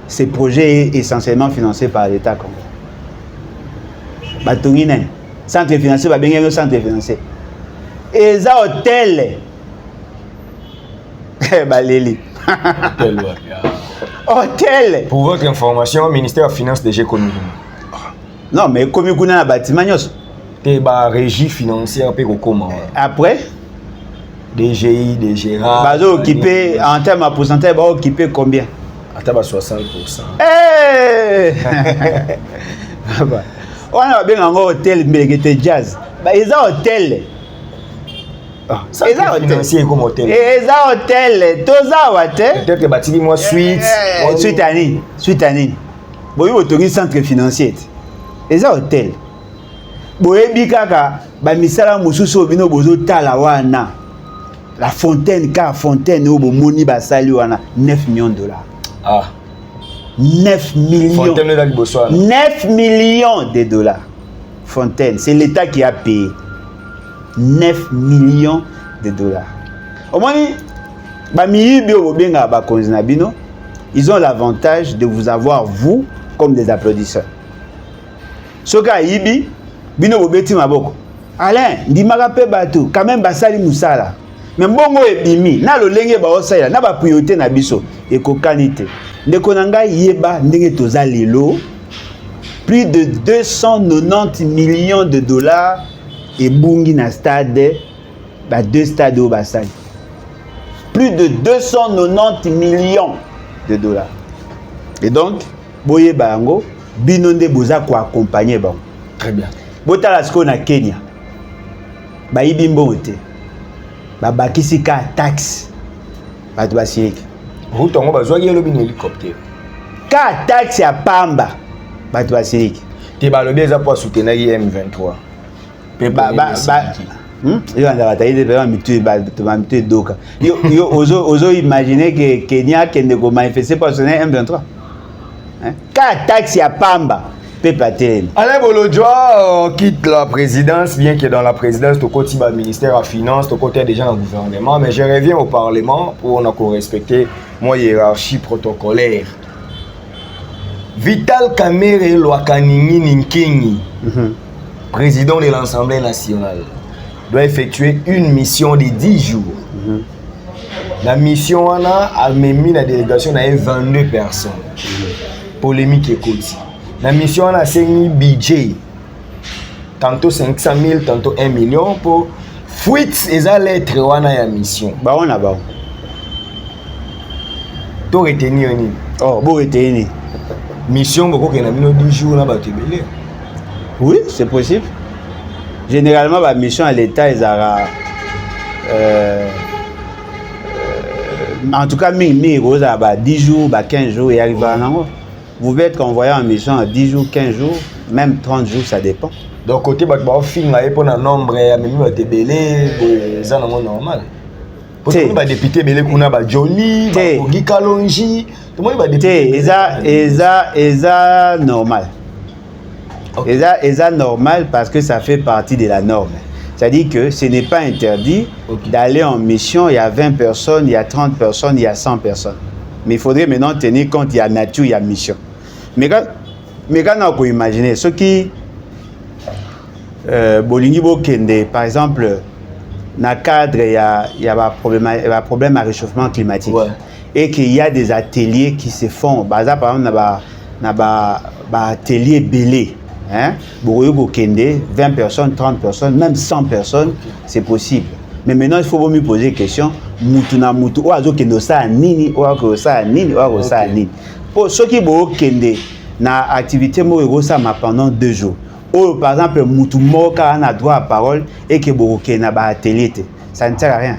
ce projet est essentiellement financé par l'État congolais. Batonginen, centre financier, va bien centre financier. Et ça hôtel, Baléli. Hôtel. Pour votre information, ministère des Finances déjà connu. Non, mais comme il y a un bâtiment, c'est la régie financière comment. Après, DGI, DGRA. Bazo occupé en termes de pourcentage, va occuper combien? À 60%. On a bien un hôtel, mais qui était jazz. Ils ont hôtel. Ça financier comme hôtel. Ils ont hôtel. Tous ça hôtel. Peut-être que bâtiment moi suite. Suite année. Bon, il y a un centre financier. Ils ont hôtel. Bon, il y a un misala mususu bino bozo talawana. La fontaine, car fontaine, au moni basali wana 9 millions de dollars. Ah. 9 millions. Fontaine de la 9 millions de dollars. Fontaine, c'est l'État qui a payé. 9 millions de dollars. Au moins, ils ont l'avantage de vous avoir, vous, comme des applaudisseurs. Ce cas, Ibi, Bino Bobeti Maboko. Alain, Dimara Pebatou, quand même Basali Moussala. Mais bongo ebimi, na lo lenge ba osaya, na ba priorité na biso, et kokanite. Ndeko nanga yeba ndenge toza lelo, plus de 290 millions de dollars et bungi na stade, ba deux stades au basali. Plus de 290 millions de dollars. Et donc, boye bango, binonde boza ko accompagner bango. Très bien. Botala sko na Kenya. Ba ibimbo te. Babakisi ka taxe. Ba to basiriki. Route ngo bazwaki lobi na hélicoptère. Ka taxe ya pamba. Ba to basiriki. Te ba lobi za pour soutenir M23. Yo anda bataille de mitu doka. Yo ozo imaginer que Kenya kende ko manifester pour soutenir M23. Hein? Ka taxe ya pamba. Alain Bolodjoa quitte la présidence, bien que dans la présidence, tu côté le ministère de la Finance, tu côté déjà dans le gouvernement, mais je reviens au Parlement pour on respecter mon hiérarchie protocolaire. Vital Kamerhe Lwakanini Ninkengi, président de l'Assemblée nationale, doit effectuer une mission de 10 jours. La mission a mis la délégation à 22 personnes. Polémique et côté. La mission a un budget, tantôt 500 000, tantôt 1 million pour fuite et ça lettre wana ya mission. Bah on a bah. To retenir ni. Oh, bon retenir. Mission beaucoup que na mino 10 jours na ba tebele. Oui, c'est possible. Généralement la mission à l'état ils aura en tout cas mi rosa ba 10 jours, ba 15 jours et arriver à nango. Vous pouvez être envoyé en mission à 10 jours, 15 jours, même 30 jours, ça dépend. Donc, côté de film, il y a un nombre, il y a des bélés, c'est normal. Pour les députés, il y a Johnny, Guy Kalonji, tout le monde va député. C'est normal. C'est normal parce que ça fait partie de la norme. C'est-à-dire que ce n'est pas interdit d'aller en mission, il y a 20 personnes, il y a 30 personnes, il y a 100 personnes. Mais il faudrait maintenant tenir compte, il y a nature, il y a mission. Mais quand on peut imaginer, ceux qui, Bolingi Bokende, par exemple, dans le cadre, il y a un problème à réchauffement climatique. Ouais. Et qu'il y a des ateliers qui se font. Par exemple, il y a un atelier belé. Bokende, 20 personnes, 30 personnes, même 100 personnes, c'est possible. Mais maintenant, il faut me poser une question. Mutuna mutu, oazo kendo sa nini, oazo sa nini, oazo sa nini. Pour ceux qui bo kende na activité moko ça pendant 2 jours. Ou par exemple mutu moka a droit à parole et que boroké na ba atelier, ça ne sert à rien.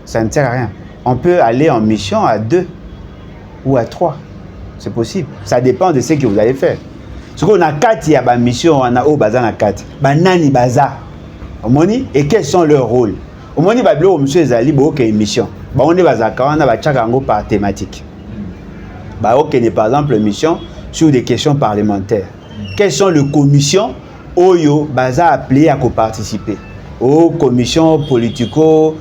Ça ne sert à rien. On peut aller en mission à 2 ou à 3. C'est possible. Ça dépend de ce que vous allez faire. Ce qu'on a 4, il y a une mission, on a au bazar na 4. Banani bazar. Et quels sont leurs rôles? Au moins, monsieur Zali, il y a une mission. On est bazar, on a chaque par thématique. Il par exemple une mission sur des questions parlementaires. Quelles sont les commissions où yo bazar appelé à participer? Aux commissions politico,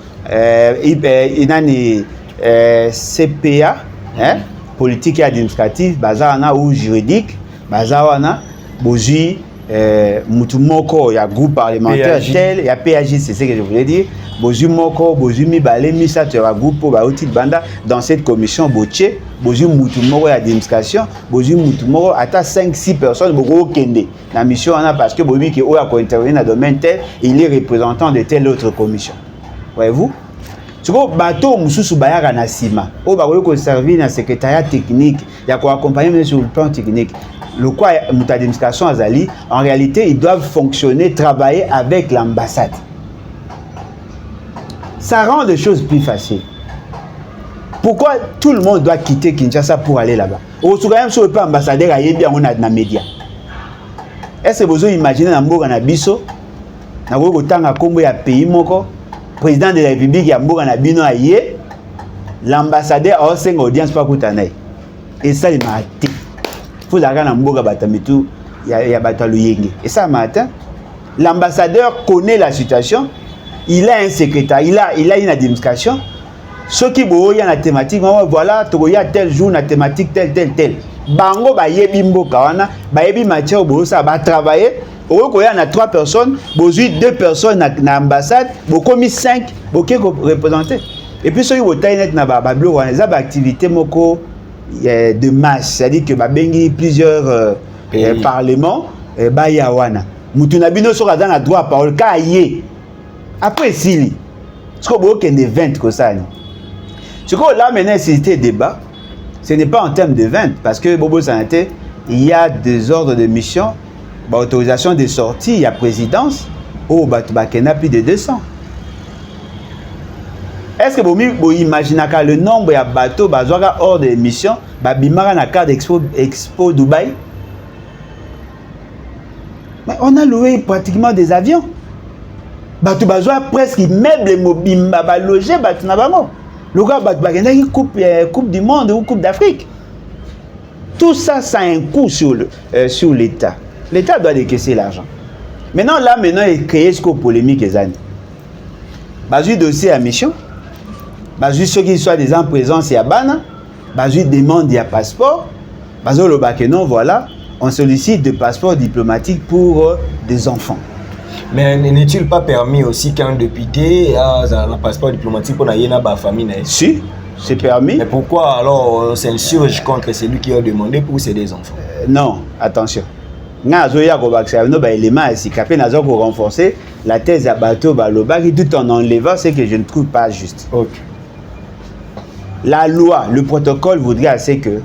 CPA, hein? Politique et administrative, bazar ou juridique, bazar wana boji mutu moko ya groupe parlementaire tel, ya PAJ, c'est ce que je voulais dire. Boji moko, boji mibale misa tu groupe pour ba outil banda dans cette commission boche, boji mutu moko ya administration, boji mutu moko ata 5-6 personnes boko kende. La mission wana parce que bobi ki o ya ko intervenir dans domaine tel, il est représentant de telle autre commission. Voyez-vous? Tu vois, bateau mususu bayaka na sima. O ba ko servir na secrétariat technique, ya ko accompagner sur le plan technique. Le quoi d'administration azali, en réalité, ils doivent fonctionner, travailler avec l'ambassade. Ça rend les choses plus faciles. Pourquoi tout le monde doit quitter Kinshasa pour aller là-bas? Au Soudan, si on pas ambassadeur à Yébi, on a des médias. Est-ce que vous imaginez dans Mboga na biso, na ko tanga kombo ya pays moko, président de la République ya Mboga na bino aye, l'ambassadeur a aussi une audience pas kutanaï. Et ça il m'a atteint. Faut la gana Mboga batamitu ya batalu yenge. Et ça matin, l'ambassadeur connaît la situation, il a un secrétaire, il a une administration. Ceux qui boya na thématique, voilà, toya tel jour na thématique tel. Bango ba yebi mboka wana, ba yebi matière bo ça ba travailler. Au koya na 3 personnes, bozu 2 personnes na ambassade, bokomi 5, boké représenter. Et puis ceux qui botaï net na ba blo wana, ça ba activité moko de masse, c'est-à-dire que ba bengi plusieurs parlements ba ya wana. Mutu na bino so dans la droit parole ka yé. Après sili. Ce que boké des 20 comme ça. Ce que là maintenant c'était débat. Ce n'est pas en termes de 20 parce que Bobo Santé, il y a des ordres de mission, autorisation de sortie, il y a présidence, au Batubakena plus de 200. Est-ce que vous imaginez que le nombre de bateaux bazoaka hors de mission, babimara na carte Expo Dubaï? Mais on a loué pratiquement des avions. Bateau bazoa presque meubles mobile logé bateau na bango. Le gars une coupe du monde ou coupe d'Afrique. Tout ça, ça a un coût sur l'État. L'État doit décaisser l'argent. Maintenant, il est créé ce polémique les années. Bazu dossier à mission. Bazu ceux qui soient des en présence et à Bana. Bazu demande un passeport. Bazu le non, voilà. On sollicite des passeports diplomatiques pour des enfants. Mais n'est-il pas permis aussi qu'un député ait un passeport diplomatique pour n'aller dans famille? Si, c'est permis. Mais pourquoi alors on s'insurge contre celui qui a demandé pour ses des enfants? Non, attention. Nous avons renforcer la thèse à bateau tout en enlevant ce que je ne trouve pas juste. Okay. La loi, le protocole voudrait assez que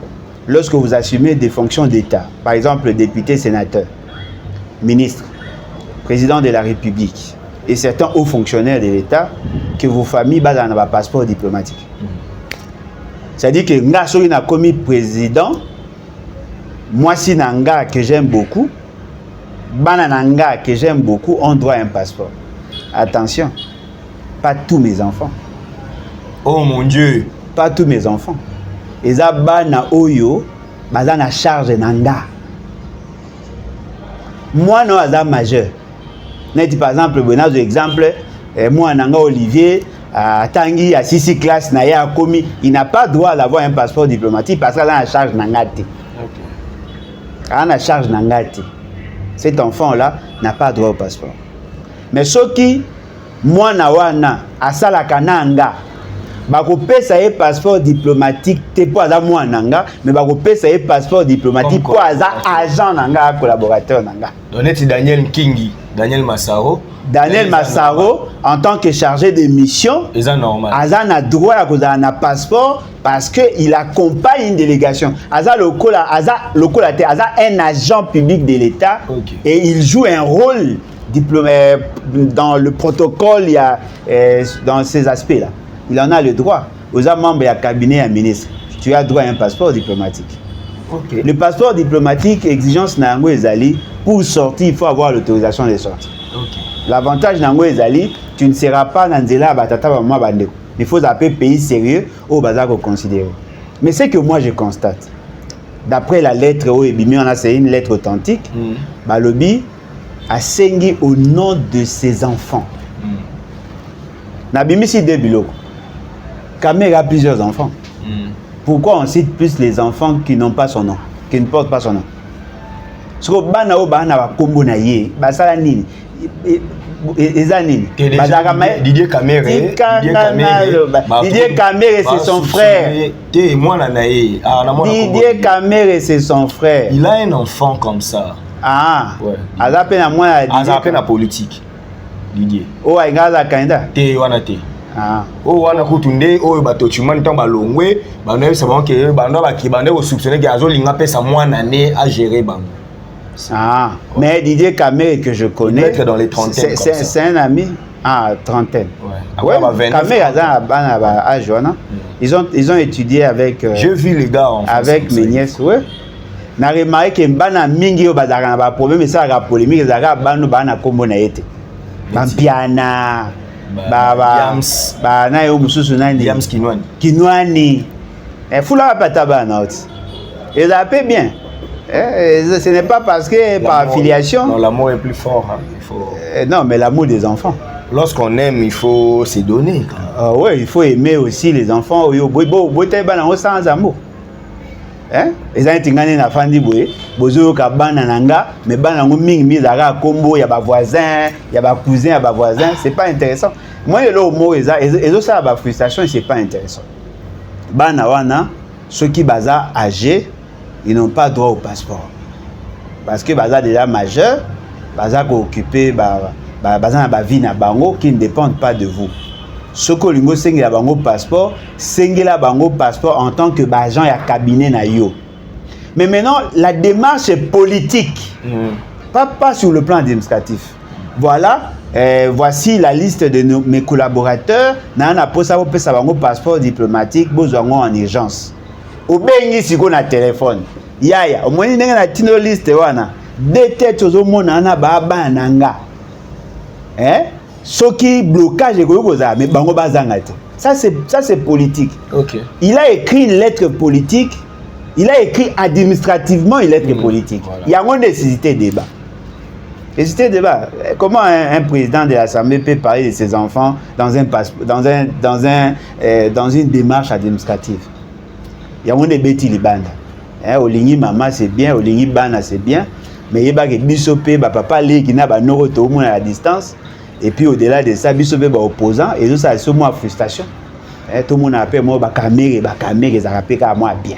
lorsque vous assumez des fonctions d'État, par exemple député, sénateur, ministre, président de la République et certains hauts fonctionnaires de l'État, que vos familles basent dans un passeport diplomatique. C'est-à-dire que Ngasoui n'a commis président, moi si Nanga que j'aime beaucoup, Banananga que j'aime beaucoup, on doit un passeport. Attention, pas tous mes enfants. Oh mon Dieu! Pas tous mes enfants. Et ça, Bana Oyo, Bazana charge Nanga. Moi, non, c'est majeur. Par exemple, bon exemple, moi, Nanga Olivier, à Tanguy, à Sissi classe, Naya Komi, il n'a pas droit d'avoir un passeport diplomatique parce qu'il a la charge Nangati. Il a la charge Nangati. Cet enfant-là n'a pas droit au passeport. Mais ceux qui, moi, Nawana, à Salakananga, bako pesa un passeport diplomatique, t'es pas à moi Nanga, mais bako pesa un passeport diplomatique, pas à agent Nanga, collaborateur Nanga. Donnez Daniel Kingi. Daniel Massaro, en tant que chargé de mission, normal. Azan a droit à cause d'un passeport parce qu'il accompagne une délégation. Azan un agent public de l'État et il joue un rôle dans le protocole, il y a, dans ces aspects-là. Il en a le droit. Aux membres du cabinet et ministre, tu as droit à un passeport diplomatique. Okay. Le passeport diplomatique, exigence Nango Ezali, pour sortir, il faut avoir l'autorisation de sortir. Okay. L'avantage Nango Ezali, tu ne seras pas dans Zela Batata Maman Bandeko. Il faut appeler pays sérieux au bazar qu'on considère. Mais c'est que moi je constate, d'après la lettre Oebimi, on a c'est une lettre authentique, Balobi a saigné au nom de ses enfants. Nabimi si deux biloko. Kamer a plusieurs enfants. Pourquoi on cite plus les enfants qui n'ont pas son nom, qui ne portent pas son nom? Parce que bana o bana ba kombo na ye, basala nini? Didier Kamere, c'est son frère. Didier Kamere, c'est son frère. Il a un enfant comme ça. Ah, ouais. Il a peine à politique. Didier. Oh, il a la candidat. Ah. Oh, wana kutunde oh bato chimani tamba longwe bano savant que bano ba soupçonner que azolinga pesa mwana né à gérer bango. Ah, mais Didier Kamere que je connais, être dans les trentaines. C'est un ami à trentaine. Ouais. Kamere à Joana. Ils ont étudié avec. J'ai vu les gars en avec mes nièces, ouais. Na remarqué que bana mingi au bazar na ba problème ça la polémique zaka banu bana kombo na yete. Bampiana. Na yo mususu nani Yams Kinwani fula pataba na oti et ça paie bien ce n'est pas parce que par affiliation non, l'amour est plus fort hein. Il faut... non mais l'amour des enfants lorsqu'on aime il faut se donner ouais il faut aimer aussi les enfants sans amour les gens tingani na fandi boye bozo ka bana nanga mais bana ngo mingi zaka kombo ya ba voisin ya ba cousin ya ba voisin c'est pas intéressant moi le mot et ça ba frustration c'est pas intéressant bana wana ceux qui baza âgés ils n'ont pas droit au passeport parce que baza déjà majeur baza ko occuper baza na ba vie na bango qui ne dépendent pas de vous. Ce que lingo sengela bango passeport, sengela bango passeport en tant que agent ya cabinet na yo. Mais maintenant la démarche est politique. Pas sur le plan administratif. Voilà, voici la liste de mes collaborateurs, na posa po pesa bango passeport diplomatique bozwango en urgence. Obengi siko na téléphone. Yaya, omoni ndenge na tino liste wana. Deux têtes ozomona na baba nanga. Ce qui blocage mais bango bazanga te. Ça c'est politique. Okay. Il a écrit une lettre politique, il a écrit administrativement une lettre politique. Voilà. Il y a une nécessité de débat. Nécessité de débat. Comment un président de l'Assemblée peut parler de ses enfants dans une démarche administrative? Il y a une bêtise libanda. Olingi maman c'est bien, olingi bana c'est bien, mais il y a des bisopé, papa li qui n'a pas noro tout le monde à la distance. Et puis au-delà de ça, bisopé opposant et ça c'est moi frustration. Tout le monde appelle moi Kamere ça rappelle qu'à moi bien.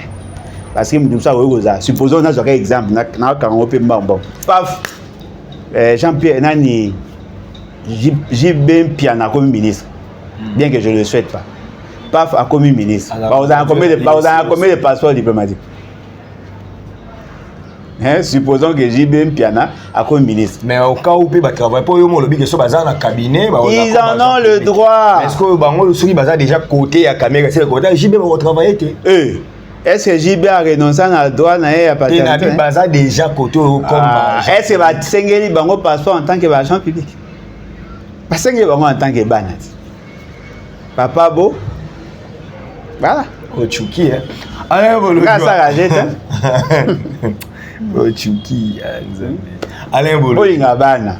Parce que nous ça supposons dans un exemple na quand on peut bon. Paf Jean-Pierre Nani JB Piana comme ministre. Bien que je ne le souhaite pas. Paf a comme ministre. Vous avez combien de passeports diplomatiques? Supposons que JB Piana a comme ministre. Mais au cas où ils travaillent pour le lobby que soit bazar dans cabinet, ils en ont le droit. Est-ce que bango le souris bazar déjà côté à caméra c'est le côté JB va travailler est-ce que JB a renoncé à droit na ya paternité? Il bazar déjà côté comme est-ce que va sengeli bango passeport en tant que agent public? Pas sengeli bango en tant que banat. Papa Bo. Voilà. Ochuki Alain Bolo. Grâce à la jette. Ochuki Alain Bolo. Olinga bana.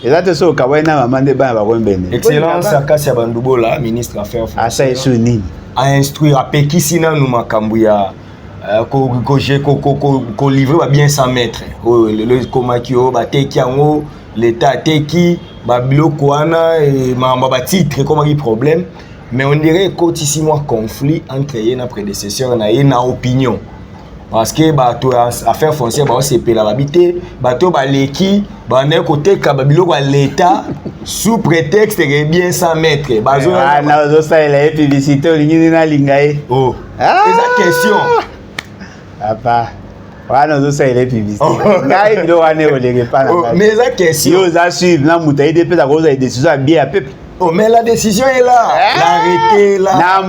Ezate so kawaina mamande bana ba kombene. Excellence Akasia Bandubola, ministre affaires françaises. Asa esuni. A instruire a pekisina nous makambu ya ko livrer ba bien 100 mètres. Le komakio ba teki yango l'état teki ba biloko wana et ba titre comment il problème. Mais on dirait qu'il y a un conflit entre les prédécesseurs et na opinion. parce que bato affaire foncière ba sepela babité bato baleki bana côté ka babiloko l'état sous prétexte que bien 100 mètres bazo na zo ça la publicité olingi na lingae oh c'est question papa wana zo ça la publicité ngai bilo wane olege pa na mais ça question yo za suivre na mutai de pesa ko za décision bien peuple. Oh, mais la décision est là. L'arrêté là.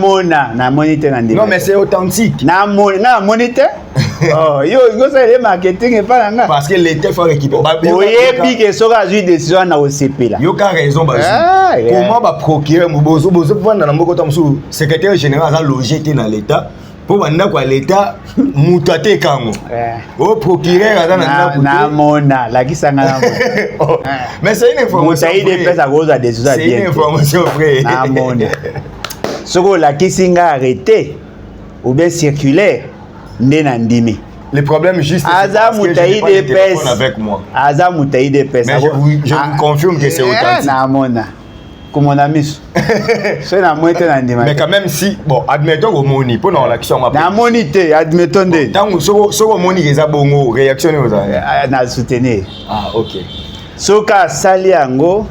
Na monite na ndima. Non, mais c'est authentique. Na monite. Oh, yo ça le marketing et pas là. Parce que l'État faut récupérer. Oyebi que soka ju décision na OCP là. Yo ka raison ba. Comment ba procurer bozo pour na mboko tamsu secrétaire général a logé dans l'État. Pour banda kwa l'État mutate kango. Oh procureur azana na mona la kisanga na mona. Mais c'est une information. Mutaï de pesa goza décision bien. C'est une information vraie. Na mona. Soko la kisinga arrêté ou bien circulaire ndena ndimi. Le problème juste Aza Mutaï de pesa avec moi. Aza Mutaï de pesa. Mais je vous confirme que c'est authentique. Na mona. Comme on a mis. C'est la moitié dans le mais quand même si bon admettons au moni pour non l'action ma na monité admettons de tant so moni les abongo réaction na soutenir OK soka sali ango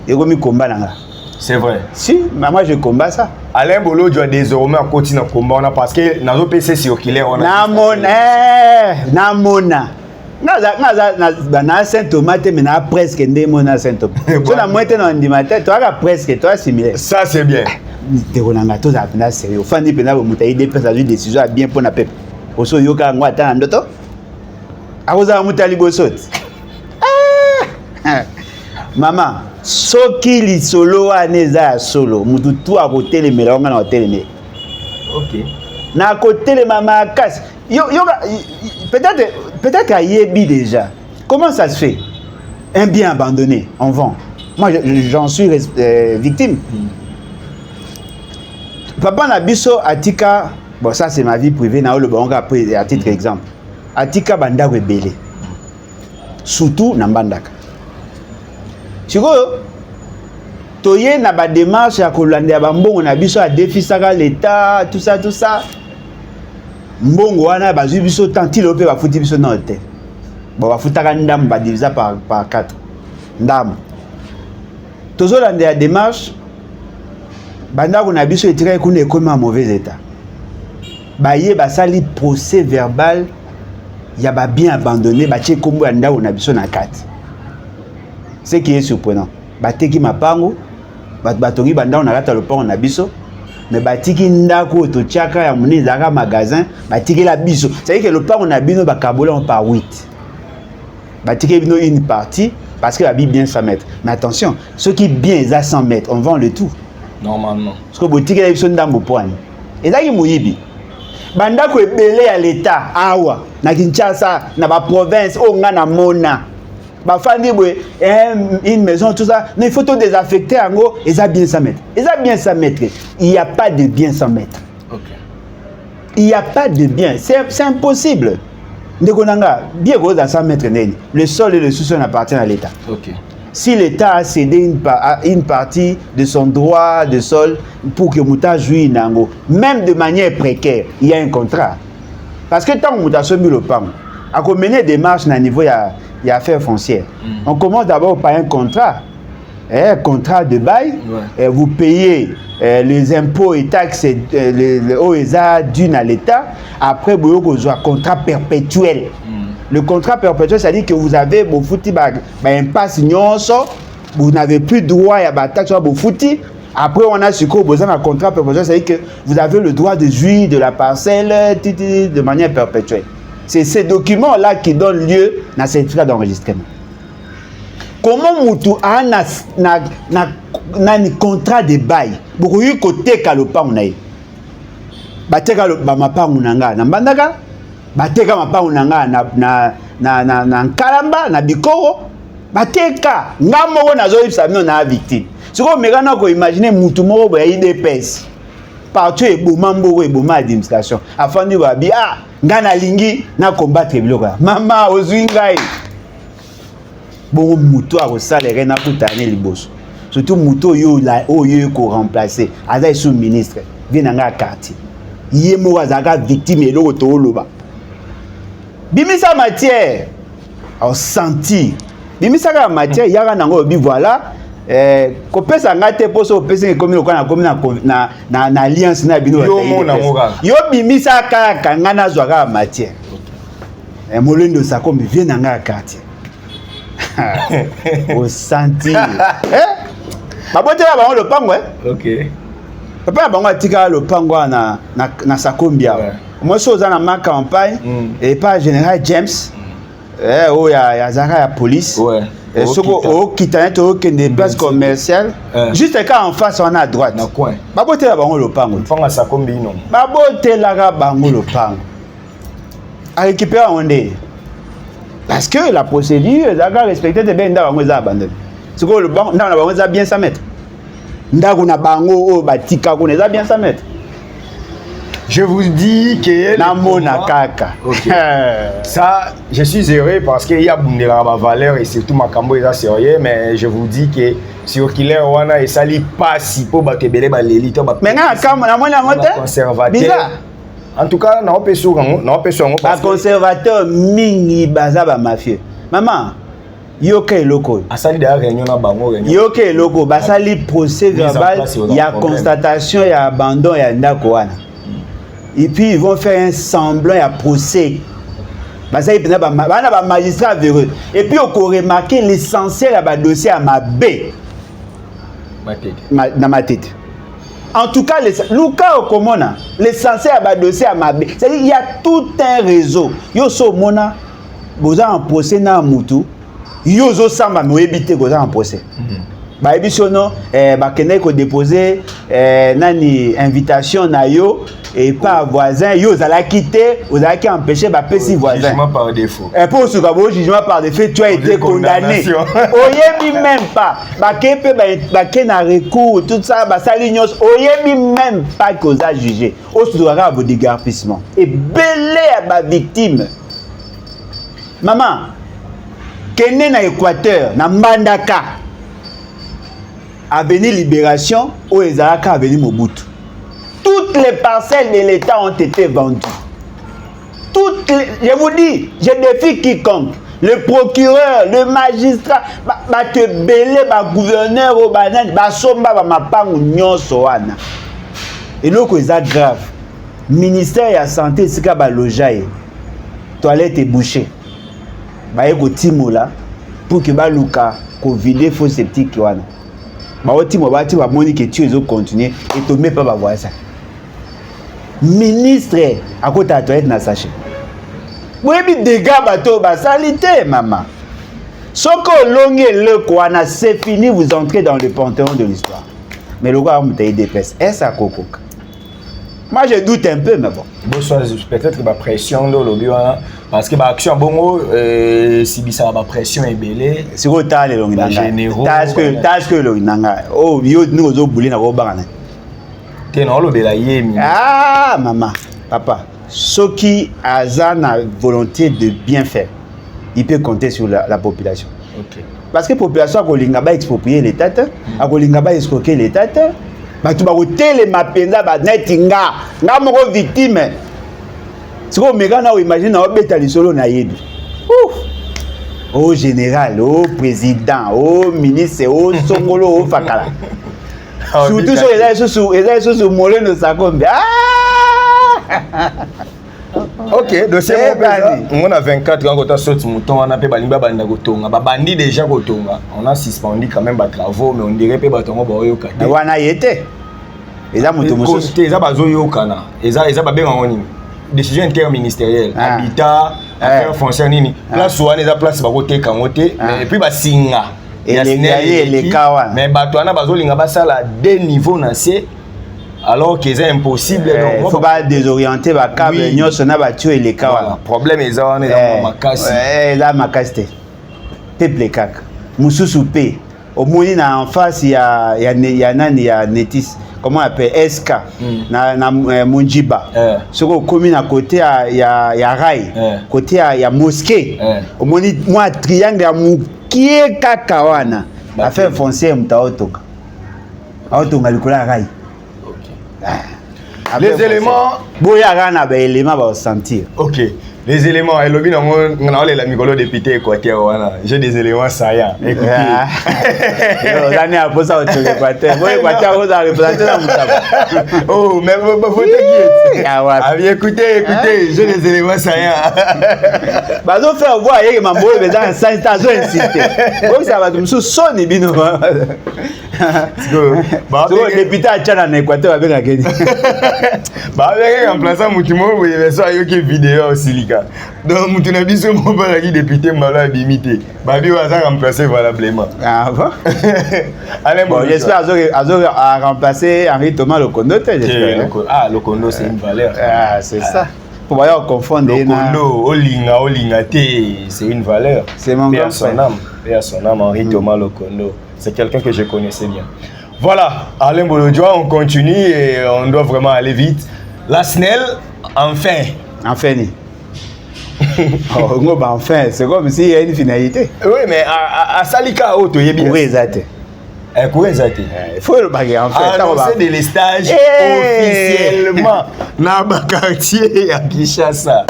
ekomi combat nanga c'est vrai si mais moi je combat ça Alain Bolo doit désormais continuer à combattre parce que dans nos PC circulaire on a na mona na Saint Thomas mais na presque ndemo na Saint Thomas so na moitié na ndimate toi presque toi similaire ça c'est bien tekolanga to za na sérieux fandi pena bo Mutaï de pesa ju décision bien pour na peuple oso yoka ngwa ta ndoto akoza mutali bosoti mama soki lisolo wana eza ya solo mutu tu akotelemela onga na oteleme OK na kotelema makasi peut-être ayebi déjà comment ça se fait un bien abandonné en vend moi j'en suis victime papa na biso atika bon ça c'est ma vie privée na le bango après à titre exemple atika bandako ebele surtout na mbandaka sikoyo toye na ba démarche ya kolanda ba mbongo na biso a défisaka l'état tout ça mbongo wana bazwi biso tantilo pe bafuti biso na hotel bon bafutaka ndam ba divisa par 4 ndam tozolanda ya démarche bandako na biso etikaki kuna ekomi en mauvais état baye basali procès verbal ya ba bien abandonné batie kombo ya ndako na biso na kati ce qui est surprenant bateki mapango batongi bandako na kati ya lopango na biso mais batiki ndako totiaka ya monene ezalaka magasin batiki la biso c'est-à-dire que lopango na bino bakabola par 8 batiki bino une partie parce que la Bible bien 100 mètres mais attention ceux qui bien est à 100 mètres on vend le tout normalement parce que botiki la biso ndambo poani ezaki moyibi bandako ebele ya l'état awa na Kinshasa na ba province onga na mona bafandi boye une maison tout ça mais il faut tout désaffecter ango et ça bien 100 mètres et ça bien 100 mètres il y a pas de bien 100 mètres OK il y a pas de bien c'est impossible ndekonanga bien gros dans 100 mètres neni le sol et le sous-sol appartiennent à l'état OK si l'état a cédé une partie de son droit de sol pour que muta jouisse nango même de manière précaire il y a un contrat parce que tant muta somi le pam a mener des marches na niveau il y a affaires foncières. On commence d'abord par un contrat. Un contrat de bail. Ouais. Vous payez les impôts et taxes, les OESA d'une à l'État. Après, vous avez un contrat perpétuel. Le contrat perpétuel, c'est-à-dire que vous avez vos foutis, un passe vous n'avez plus droit à la taxe, vous foutis. Après, on a ce qu'on besoin d'un contrat perpétuel, c'est-à-dire que vous avez le droit de jouir de la parcelle de manière perpétuelle. C'est ces documents-là qui donnent lieu à certificat d'enregistrement. Comment Moutou a un contrat de bail? Beaucoup de côté kalopa unaï. Bateka lo bamapa unanga na mbandaka. Bateka mapa unanga na kalamba na bikoro. Bateka ngamo na zo ibsamio na victime. Siko megana ko imaginer Moutou moko boya IDPS. Partout et boumambo et bouma administration. Afin de babi ngana lingi na combattre biloko mama ozwingai bon muto a salaire na kutane liboso surtout muto yo la oyo ko remplacer aza sous ministre vient nga quartier yemo azaka victime eloko to loba bimisa matière au sentir bimisa ka matière yaka nango bi voilà kopesa ngate poso pesa komi na alliance na bino yo bimisa ka ngana zwaka matière molendo Sakombi vient dans la quartier au sentir babote la bango le pango OK papa bango atika le pango na Sakombi moi chose na ma campagne et pas général James oh ya zaka ya police et soko au kitanet au des places commerciales juste quand en face on a à droite na coin babote la bango le pango Sakombi non babote la bango le pango à récupérer on est parce que la procédure d'accord respecter de bien dans les abandonné c'est que le banc dans la banque bien ça mettre ndako na bango batika ko neza bien ça mettre je vous dis que na mona kaka OK ça je suis heureux parce que il y a bundela ba valeur et surtout makambo est sérieux mais je vous dis que sur killer wana et sali pas si po ba tebele ba lelito ba mais na kama na mona ngote conservateur en tout cas na opeso parce que conservateur mingi baza ba mafieux maman yoke loko asali de réunion na bango réunion yoke loko basali procès verbal il y a constatation il y a abandon il y a ndako wana et puis ils vont faire un semblant à procès basali pena ba magistrat véreux et puis on remarquer l'essentiel à ba dossier à ma B na ma tête. En tout cas, Luka Okomona, l'essentiel à dossier à Mabé. C'est-à-dire il y a tout un réseau. Yo so mona, boza en procès na mutu. Yo zo samba no ebité boza en procès. Ba ebisono ba kene ko déposer nani invitation na yo et pas voisin yo zala quitter, vous allez qui empêcher ba pesi voisin. Jugement par défaut. Et pour ce cas jugement par défaut, tu as été condamné. Oyebi même pas. Ba kepe ba kena recours tout ça ba salignos oyebi même pas que vous a jugé. Au sudora bo dégarpissement. Et belé à ba victime. Maman, kene na Équateur na Mbandaka. Avenue Libération ou Ezaraka Avenue Mobutu. Toutes les parcelles de l'État ont été vendues. Je vous dis, je défie quiconque. Le procureur, le magistrat, te belé, gouverneur, somba, mapangu, nyonso wana. Et là, c'est grave. Ministère de la Santé, c'est que lojaye. Toilette est bouchée. Baeko timola pour que baluka Covid faux septique wana. Timo bati ba moni que tu es continuer et to mets pas ba voir ça. Ministre à côté à toilette na sachet. Oui bi dégâts bateau ba salité maman. Soko longue le quoi na c'est fini vous entrez dans le panthéon de l'histoire. Mais le gars me taille des fesses. Est-ce à coco? Moi je doute un peu mais bon. Peut-être que la pression dans le wana parce que l'action bongo si bisa la pression est belée. C'est quoi ta le longue tâche que le nanga. Oh yo nous zo boulé na robana. T'es non le belayemi. Ah maman, papa, ceux qui a la volonté de bien faire, il peut compter sur la population. OK. Parce que la population a kolinga ba exproprier l'état, a kolinga ba escroquer l'état. Tu vas les mapenza ba netinga nga moko victime siko mega na imagine au betali solo na yebi au général au président au ministre au songolo au fakala surtout sur les sous moleno Sakombi OK, dossier on a 24 ans quand on saute mouton on a pe balimba banda kotonga ba bandi déjà kotonga on a suspendu quand même ba travaux mais on dirait pe batongo ba yoka te wana yete eza mutu mususu te eza bazo yokana eza ba benga ngoni décision interministérielle habitat affaires foncières nini place wana eza place ba koteka ngote et puis ba singa les kawa mais bato wana bazo linga ba sala deux niveaux na c'est alors que c'est impossible donc faut pas désorienter ba câble nyonso na ba tuer les kawa problème eza wana eza makasi eza makasi peuple kaka mususu pe au moni na en face ya nani ya Netis comment on appelle SK na Munjiba soko komi na côté ya Rai côté ya mosquée au moni moi triangle ya mukie kaka wana affaire foncière mutaotoka aotonga likola Rai. Les éléments boya na ba éléments ba sentir. OK. Les éléments, et lobby, on a les micro député équateur, j'ai des éléments saillants. Écoutez. L'année après ça, on te répète. Moi, équateur, on a représenté dans mon Oh, mais faut t'inquiéter. Écoutez, j'ai des éléments saillants. Bah, on fait voir, il y a ma boue, mais dans 5 ans, je vais insister. Donc, ça va me sonner, bino. Le député a tchana en équateur avec la Guinée. Bah, avec un plaçant, Moutimo, vous avez ça, il y a une vidéo aussi. Donc, Moutuna Biso, mon père qui député m'a limité. Babi va remplacer valablement. Ah bon? Bon, j'espère à remplacer Henri Thomas Lokondo. Ah, Lokondo, c'est une valeur. Ah, c'est ça. Pour voir, confondre. Lokondo, Olinga, c'est une valeur. C'est mon grand frère. Et à son âme, Henri Thomas Lokondo. C'est quelqu'un que je connaissais bien. Voilà, Alain Bolodjoa, on continue et on doit vraiment aller vite. La SNEL, enfin. Enfin, enfin, c'est comme s'il y a une finalité. Oui, mais à Salika, tu es bien. Oui, exact. Il faut le baguer en fait. Annoncer des stages officiellement dans le quartier à Kinshasa.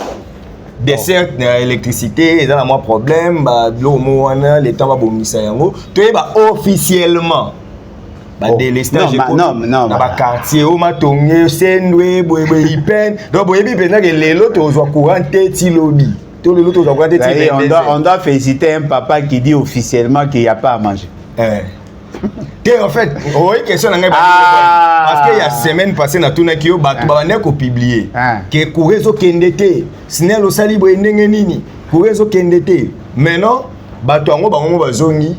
Dessert d'électricité, il y a un problème, l'État va bomber yango. Tu es officiellement. Délestage non, dans le quartier, au matonge, Sendwe, Boyben. Donc, Boyben, les lots ont courant Tétilobi. On doit féliciter un papa qui dit officiellement qu'il n'y a pas à manger. En fait, oui, question parce qu'il y a semaine passée na tuna kiyo batu babane ko publier que kurezo kendete SNEL osali boye ndenge nini kurezo kendete maintenant batu ango bango bazongi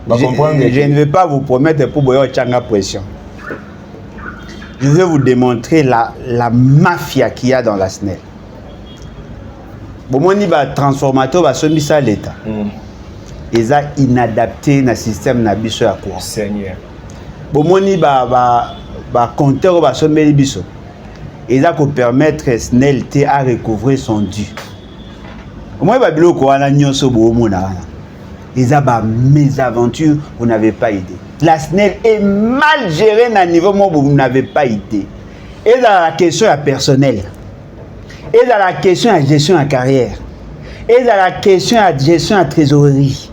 ba comprendre. Je ne vais pas vous promettre pour boyo changa pression. Je vais vous démontrer la mafia qu'il y a dans la SNEL. Bon moni ba transformateur ba sombi ça l'état. Ils ont inadapté na système na biso ya courant. Seigneur. Bomoni ba compteur ba sombeli biso. Ils ont permettre SNEL à recouvrer son dû. Moi ba biloko wana nyonso bo mona. Ils ont ba mésaventure, vous n'avez pas idée. La SNEL est mal gérée na niveau où vous n'avez pas idée. Et dans la question à personnel. Et dans la question à gestion à carrière. Et dans la question à gestion à trésorerie.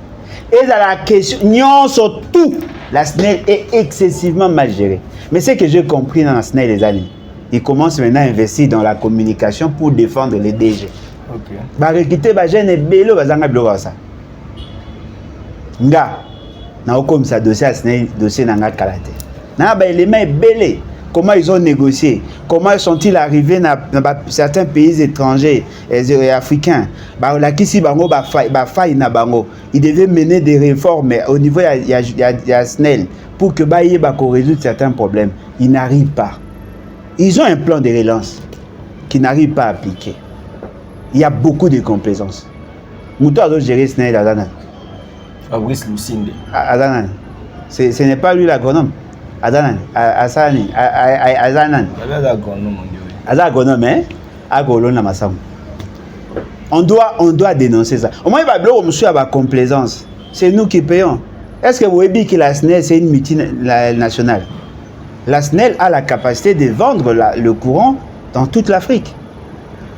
Et dans la question, surtout, la SNEL est excessivement mal gérée. Mais ce que j'ai compris dans la SNEL, les amis, ils commencent maintenant à investir dans la communication pour défendre les DG. Ok. Bah, réquiter, bah, j'ai un bélo, bah, zanga bloqué ça. Nga, na comme ça dossier à SNEL, dossier nanga kalate. Na bah, les mains belé. Comment ils ont négocié? Comment sont-ils arrivés dans certains pays étrangers et africains? Ils devaient mener des réformes au niveau de SNEL pour que résoudre certains problèmes. Ils n'arrivent pas. Ils ont un plan de relance qui n'arrive pas à appliquer. Il y a beaucoup de complaisance. Moutou a géré SNEL à Zanan. Fabrice Lucinde. À Zanan. Ce n'est pas lui l'agronome. Azanan, Asani, Azanan. Agronome, hein? Agolona Massam. On doit dénoncer ça. Au moins, il va bloquer monsieur à la complaisance. C'est nous qui payons. Est-ce que vous voyez que la SNEL, c'est une multinationale? La SNEL a la capacité de vendre le courant dans toute l'Afrique.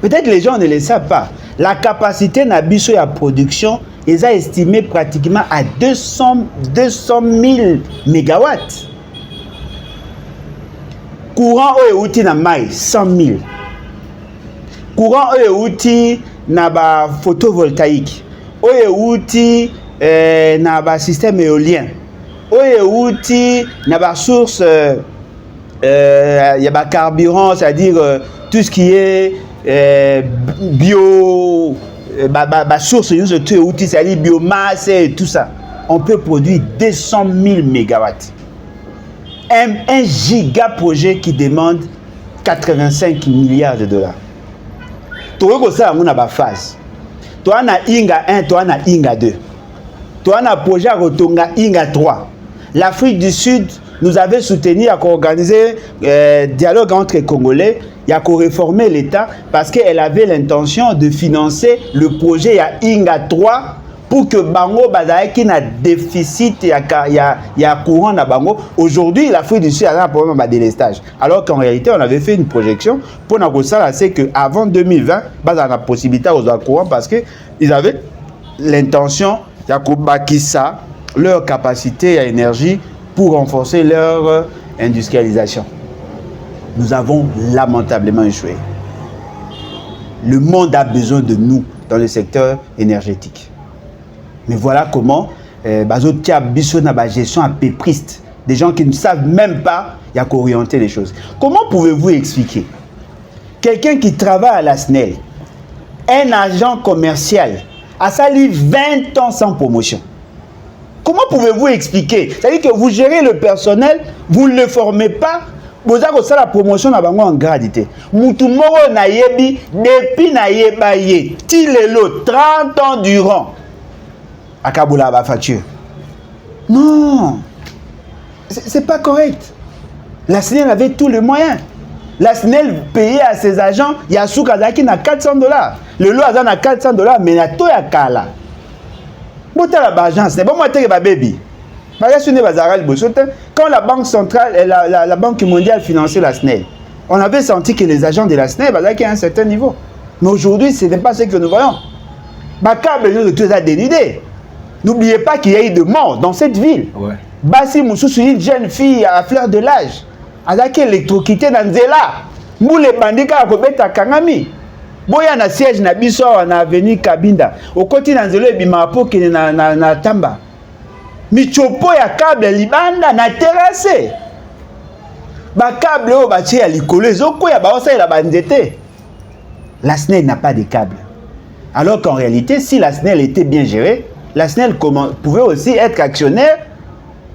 Peut-être les gens ne le savent pas. La capacité de la production est estimée pratiquement à 200 000 mégawatts. Courant est outil na mai 100 000. Courant est outil na ba photovoltaïque. Est outil na ba système éolien. Est outil na ba source y a ba carburant, c'est-à-dire tout ce qui est bio ba source tout outil, c'est-à-dire biomasse et tout ça. On peut produire 200 000 mégawatts. Un giga projet qui demande 85 milliards de dollars. Tu vois que ça, on a une phase. Tu as Inga 1, tu as Inga 2. Tu as un projet à Rotonga Inga 3. L'Afrique du Sud nous avait soutenu à organiser dialogue entre les Congolais. Il y a qu'à réformer l'État parce qu'elle avait l'intention de financer le projet à Inga 3 pour que bango bazaki na déficit ya courant na bango. Aujourd'hui, l'Afrique du Sud a un problème de délestage. Alors qu'en réalité, on avait fait une projection pour na ça, c'est que avant 2020, bas la possibilité aux courant parce que ils avaient l'intention ya ko bakisa leur capacité à énergie pour renforcer leur industrialisation. Nous avons lamentablement échoué. Le monde a besoin de nous dans le secteur énergétique. Mais voilà comment bazotia biso na ba gestion à pépriste, des gens qui ne savent même pas y a qu'orienter les choses. Comment pouvez-vous expliquer quelqu'un qui travaille à la SNEL, un agent commercial, a sali 20 ans sans promotion? Comment pouvez-vous expliquer? C'est-à-dire que vous gérez le personnel, vous ne le formez pas, vous avez aussi la promotion en gradité. Moutoumoro na yebi, depuis na yeba ye, tilelo 30 ans durant. Akaboula ba facture. Non, c'est pas correct. La SNEL avait tous les moyens. La SNEL payait à ses agents, Yassou Kazaki na $400. Le lot a na $400, mais na to ya kala. Bota la bagence, c'est bon moi te ba baby. Quand la Banque centrale et la Banque mondiale finançaient la SNEL, on avait senti que les agents de la SNEL avaient un certain niveau. Mais aujourd'hui, ce n'est pas ce que nous voyons. Bakab, nous avons dénudé. N'oubliez pas qu'il y a eu de morts dans cette ville. Ouais. Bassi Moussou, une jeune fille à fleur de l'âge, elle a été électrocutée dans Zela. Moule bandika à Kobeta Kangami. Boya na siège na biso na avenue Kabinda. Au côté dans Zela, Bimapo qui est na Tamba. Michopo ya câble libanda na terrasse. Ba câble o ba tie ya likolo ezoko ya ba osa la bandete. La SNEL n'a pas de câble. Alors qu'en réalité, si la SNEL était bien gérée, la SNEL pouvait aussi être actionnaire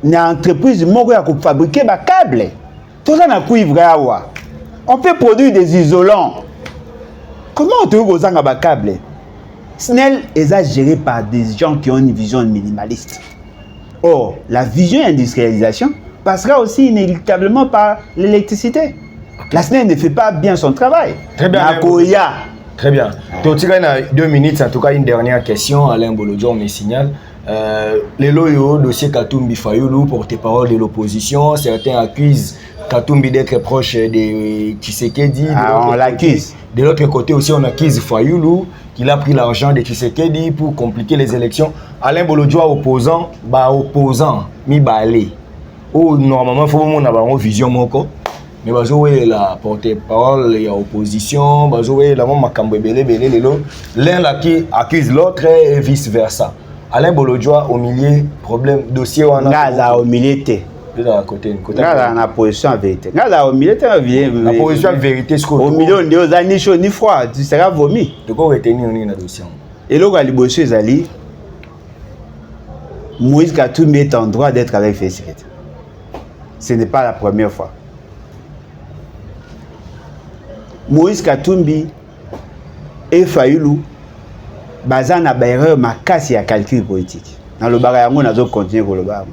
d'une entreprise qui a fabriqué des câbles. Tout ça n'a pas awa. On peut produire des isolants. Comment on trouve des câbles? SNEL est géré par des gens qui ont une vision minimaliste. Or, la vision industrialisation passera aussi inéluctablement par l'électricité. La SNEL ne fait pas bien son travail. Très bien. Très bien. Donc, 2 minutes, en tout cas, une dernière question. Alain Bolodjo me signale. Les loyaux, dossier Katumbi Fayulu, porte-parole de l'opposition. Certains accusent Katumbi d'être proche de Tshisekedi. On l'accuse. De l'autre côté aussi, on accuse Fayulu qu'il a pris l'argent de Tshisekedi pour compliquer les élections. Alain Bolodjo, opposant, mi balé. Ou normalement, il faut avoir une vision moko. Mais la porte-parole et l'opposition, l'un qui accuse l'autre et vice-versa. Alain Bolodjo au milieu, problème, dossier au milieu. À côté. La position en vérité. Au milieu, la position en vérité, c'est quoi? Au milieu, on est ni chaud ni froid, tu seras vomi. De quoi retenir dans dossier? Et là, Galibosso Zali, Moïse Katumbi est en droit d'être avec Fesséret. Ce n'est pas la première fois. Moïse Katumbi et Fayulu baza na erreur makasi ya calcul politique. Dans le barayango nazo continuer ko le bar.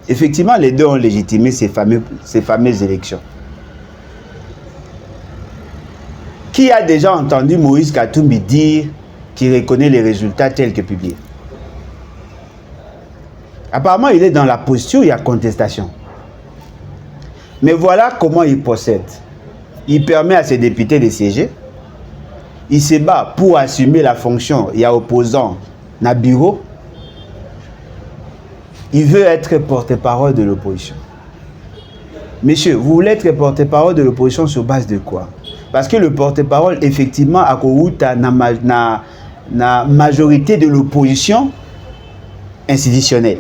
Effectivement, les deux ont légitimé ces fameuses élections. Qui a déjà entendu Moïse Katumbi dire qu'il reconnaît les résultats tels que publiés? Apparemment, il est dans la posture, il y a contestation. Mais voilà comment il procède. Il permet à ses députés de siéger. Il se bat pour assumer la fonction. Il y a opposant dans le bureau. Il veut être porte-parole de l'opposition. Monsieur, vous voulez être porte-parole de l'opposition sur base de quoi? Parce que le porte-parole, effectivement, a la majorité de l'opposition institutionnelle.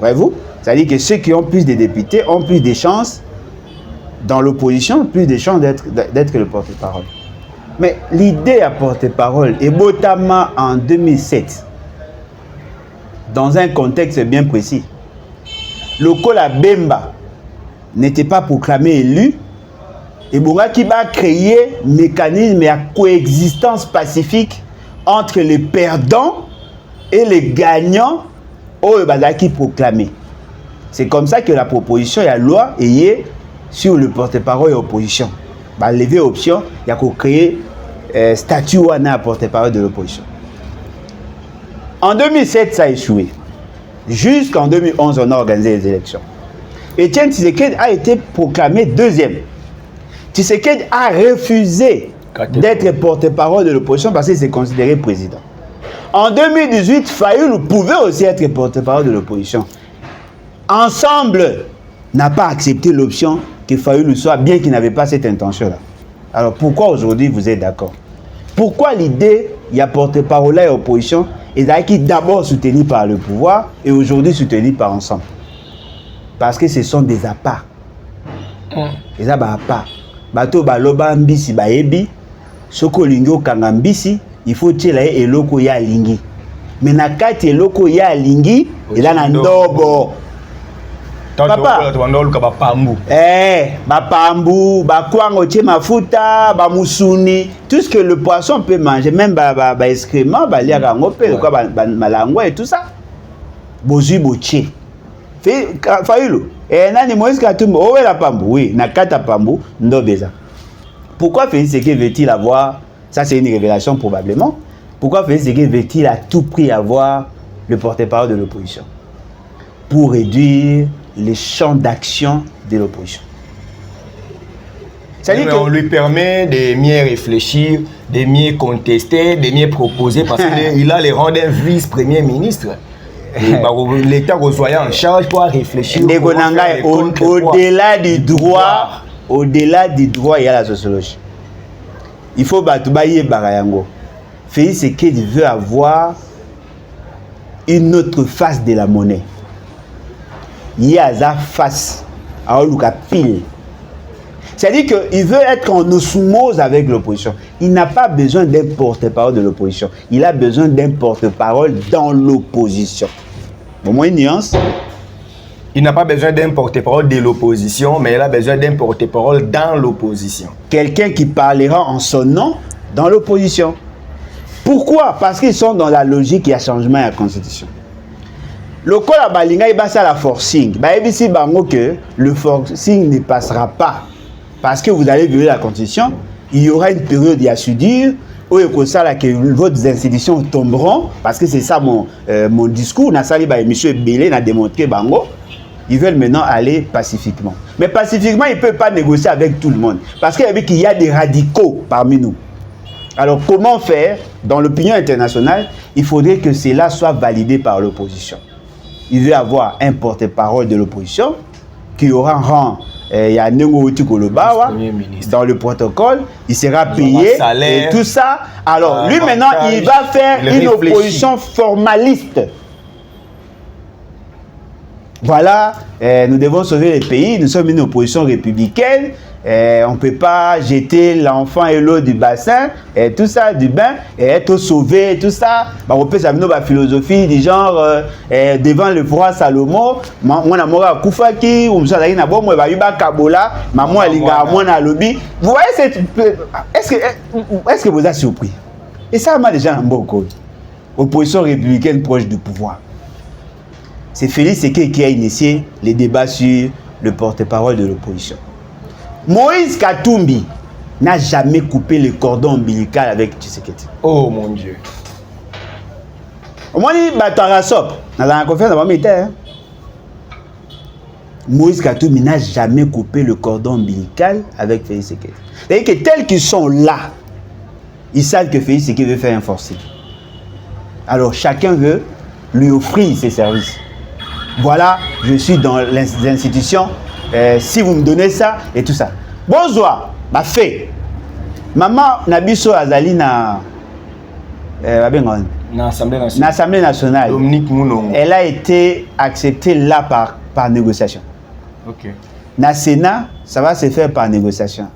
Voyez-vous? C'est-à-dire que ceux qui ont plus de députés ont plus de chances dans l'opposition, plus de chances d'être le porte-parole. Mais l'idée à porte-parole est notamment en 2007, dans un contexte bien précis. Le Kola Bemba n'était pas proclamé élu, et Bongaki va créer un mécanisme de coexistence pacifique entre les perdants et les gagnants au Bazaki proclamé. C'est comme ça que la proposition et la loi est sur le porte-parole et l'opposition. Bah, lever option, il y a qu'à créer statut à porte-parole de l'opposition. En 2007, ça a échoué. Jusqu'en 2011, on a organisé les élections. Étienne Tshisekedi a été proclamé deuxième. Tshisekedi a refusé d'être porte-parole de l'opposition parce qu'il s'est considéré président. En 2018, Fayoulou pouvait aussi être porte-parole de l'opposition. Ensemble, n'a pas accepté l'option que Fayoulou soit, bien qu'il n'avait pas cette intention-là. Alors pourquoi aujourd'hui vous êtes d'accord? Pourquoi l'idée, il y a porte-parole et opposition, et qui d'abord soutenu par le pouvoir et aujourd'hui soutenu par ensemble? Parce que ce sont des apparts. Les apparts. Bato baloba mbisi baebi, soko lingyo kanga mbisi, il faut tirer eloko ya lingi. Mais na kati eloko ya lingi, il a na ndobo. Papa, bapambu, bakwango tie mafuta, bamusuni, tout ce que le poisson peut manger, même ba excrément, ba liaka ngope, quoi malangwa et tout ça. Bozui boche. Fayoulou, nani Moïse Katumbi, owe la pambu, oui, na kata pambu, ndobeza. Pourquoi Félix Tshisekedi veut-il avoir, ça c'est une révélation probablement, pourquoi Félix Tshisekedi veut-il à tout prix avoir le porte-parole de l'opposition? Pour réduire les champs d'action de l'opposition. On lui permet de mieux réfléchir, de mieux contester, de mieux proposer, parce qu'il a les rangs d'un vice-premier ministre. L'État reçoit en charge pour réfléchir. Au-delà du droit, il y a la sociologie. Il faut batoubayer Barayango. Félix Tshisekedi veut avoir une autre face de la monnaie. Il y a sa face à Oluka pile. C'est-à-dire qu'il veut être en osmose avec l'opposition. Il n'a pas besoin d'un porte-parole de l'opposition. Il a besoin d'un porte-parole dans l'opposition. Au moins une nuance. Il n'a pas besoin d'un porte-parole de l'opposition, mais il a besoin d'un porte-parole dans l'opposition. Quelqu'un qui parlera en son nom dans l'opposition. Pourquoi? Parce qu'ils sont dans la logique, il y a changement à la Constitution. Le col à Balinga, il va ça la forcing. Ici, que le forcing ne passera pas. Parce que vous allez violer la Constitution, il y aura une période d'assoudure où il que vos institutions tomberont. Parce que c'est ça mon discours. Monsieur Belé a démontré Bango. Ils veulent maintenant aller pacifiquement. Mais pacifiquement, ils ne peuvent pas négocier avec tout le monde. Parce qu'il y a des radicaux parmi nous. Alors, comment faire? Dans l'opinion internationale, il faudrait que cela soit validé par l'opposition. Il veut avoir un porte-parole de l'opposition qui aura un rang, il y a Nengo Kolobawa dans le protocole, il sera payé et tout ça. Alors, lui maintenant, il va faire une opposition formaliste. Voilà, nous devons sauver le pays, nous sommes une opposition républicaine, on ne peut pas jeter l'enfant et l'eau du bassin, et tout ça, du bain, et être sauvé, tout ça. On peut s'amener la philosophie du genre, devant le roi Salomon, moi, je Koufaki, ou je suis Kabola, maman, elle est lobby. Vous voyez, est-ce que vous êtes surpris? Et ça, moi, déjà, un bon code. Opposition républicaine proche du pouvoir. C'est Félix Tshisekedi qui a initié les débats sur le porte-parole de l'opposition. Moïse Katumbi n'a jamais coupé le cordon ombilical avec Tshisekedi. Oh mon Dieu. Au moins, il dans la conférence de militaire. Moïse Katumbi n'a jamais coupé le cordon ombilical avec Félix Tshisekedi. C'est-à-dire que tels qu'ils sont là, ils savent que Félix Tshisekedi veut faire un forcing. Alors chacun veut lui offrir ses services. Voilà, je suis dans les institutions, si vous me donnez ça et tout ça. Bonsoir, ma fée. Maman Nabiso Azali na l'Assemblée nationale. Dominique Mounongo. Elle a été acceptée là par négociation. Ok. Na Sénat, ça va se faire par négociation.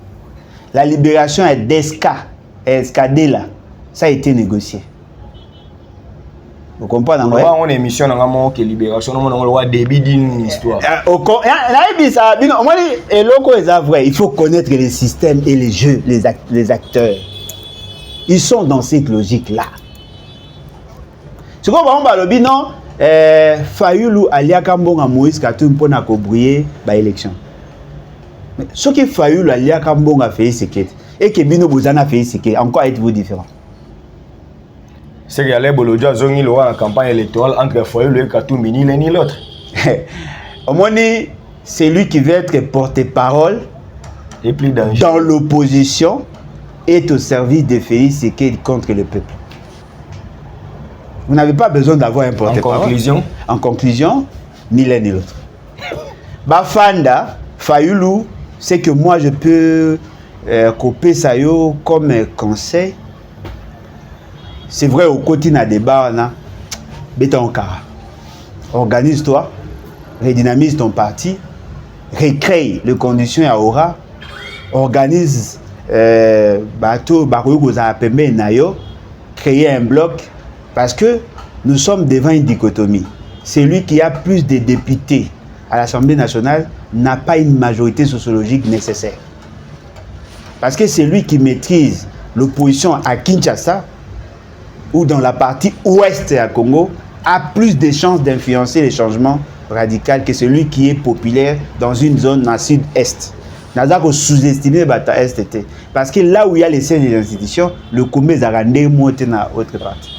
La libération est d'Escadela, ça a été négocié. Vous comprenez? On a une émission dans la libération, on a début d'une histoire. Il faut connaître les systèmes et les jeux, les acteurs. Ils sont dans cette logique-là. C'est comme on va le non, Fayoulou alia Kambonga Moïse Katumbi pour na kobrier ba élection. Mais ce qui Fayoulou alia Kambonga fait c'est et que Bino Bozana fait c'est encore êtes-vous différent? C'est qu'il y a les Bolodjo à Zongi la campagne électorale entre Fayoulou et Katumbi, ni l'un ni l'autre. Au moins, c'est lui qui veut être porte-parole Et plus danger. dans l'opposition est au service de Félix Tshisekedi contre le peuple. Vous n'avez pas besoin d'avoir un porte-parole. En conclusion, ni l'un ni l'autre. Bafanda, Fayoulou, c'est que moi je peux couper ça yo comme conseil. C'est vrai, au côté d'un débat, on a béton cara. Organise-toi, redynamise ton parti, recrée les conditions à aura, organise bateau, créer un bloc, parce que nous sommes devant une dichotomie. Celui qui a plus de députés à l'Assemblée nationale n'a pas une majorité sociologique nécessaire. Parce que celui qui maîtrise l'opposition à Kinshasa ou dans la partie ouest à Congo a plus de chances d'influencer les changements radicaux que celui qui est populaire dans une zone dans le sud-est. Nous avons sous-estimé le est. Parce que là où il y a les sièges des institutions, le combat est rendu monté dans l'autre partie.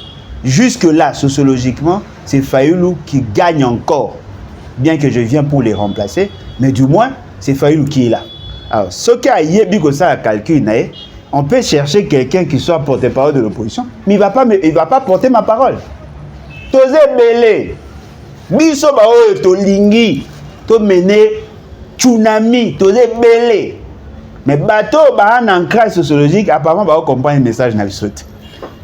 Jusque-là, sociologiquement, c'est Fayoulou qui gagne encore, bien que je viens pour les remplacer, mais du moins, c'est Fayoulou qui est là. Alors, ce qui a yébi comme ça à calcul, on peut chercher quelqu'un qui soit porte-parole de l'opposition, mais il ne va pas porter ma parole. Tozé belé, biso bao to lingi, to mené tsunami, tozé belé. Mais bateau ba un ancrage sociologique, apparemment ba comprendre le message na bisote.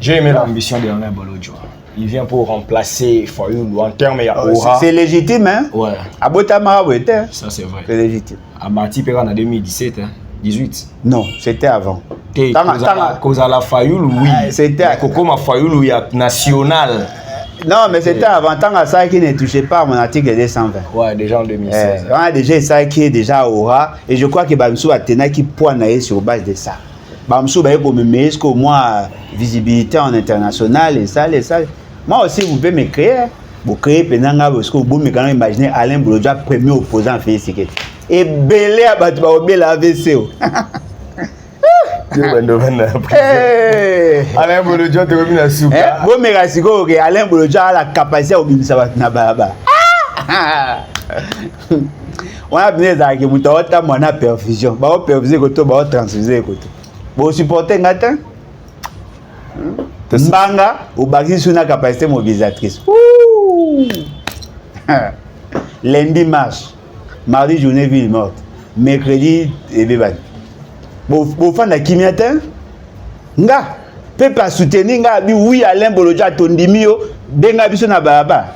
J'ai aimé l'ambition de Alain Bolodjo. Il vient pour remplacer Fayoulou en termes et aura. C'est légitime, hein? Ouais. Abota Marabouete, hein? Ça c'est vrai. C'est légitime. À Marty Perra en 2017, hein? 18. Non, c'était avant. Cause à la Fayoulou, oui. C'était. Coco ma Fayoulou, il y a national. Non, mais c'était avant. Tant que ça qui ne touchait pas à mon article 220. Ouais, déjà en 2016. On a déjà ça qui est déjà aura. Et je crois que Bamsou a tenu qui pointe sur base de ça. Bamsou va comme mais est-ce qu'au moins visibilité en international et ça. Moi aussi, vous pouvez me créer. Vous créez pendant parce que vous pouvez me imaginer Alain Bolodjo, premier opposant à Félix Tshisekedi. Et belé à battre la AVC. Alain Bolodjo te remis la soupe. Bon, mais Alain Bolodjo a la capacité de obéir à Baba. On a besoin de faire une perfusion. On a perfuser on a transfuser. Vous supportez Ngata? Mbanga, ou basi sur une capacité mobilisatrice. Lundi marche, mardi journée ville morte, mercredi et béban. Vous faites la chimiate? Nga, peut pas soutenir nga bi oui Alain Bolodjo tondimio benga biso na baba.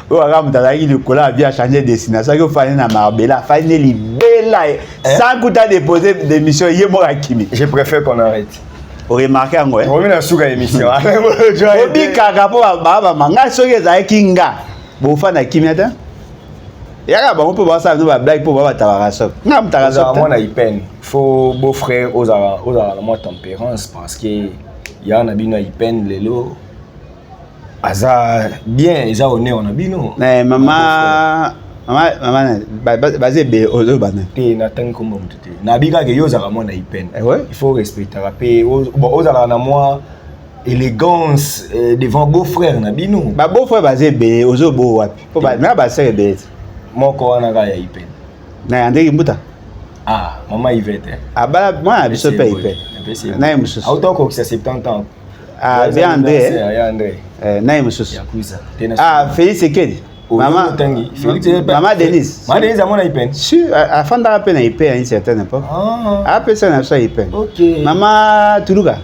O aga mutazaki le cola vient changer de destination que fallait na Marbella, fallait libella sans coûter déposer d'émission yemo akimi. Je préfère qu'on arrête. Vous remarquez en moi? On vient sur l'émission. Alain Bolodjo. Obi kaka po baba manga soki za kinga. Bo fa na kimia yaka ba on peut voir ça nous ba blague pour ba tabarasop. Na mtarasop. Moi na ipen. Faut beau frère aux la moi tempérance parce que ya na bino ipen lelo. Aza bien eza honneur na bino. Mais maman basé be ozo bana. Te na tango kombo mutete. Na bika ke yo za moi na ipen. Ouais. Il faut respecter rapé aux na moi élégance devant beau frère na bino. Ba beau frère basé be ozo bo wapi. Faut ba na ba sere be. Moko wana ga ya ipen. Na André Mbuta. Ah, maman Yvette. Ah bah moi biso pe ipen. Na mususu. Autant que c'est 70 ans. Ah bien André. André. Na mususu. Yakuza. Ah Félix Tshisekedi. Maman Denise. Maman Denise a mon ipen. Si, afin d'appeler na ipen à une certaine époque. Ah. Après ça na so ipen. OK. Maman Tuluga.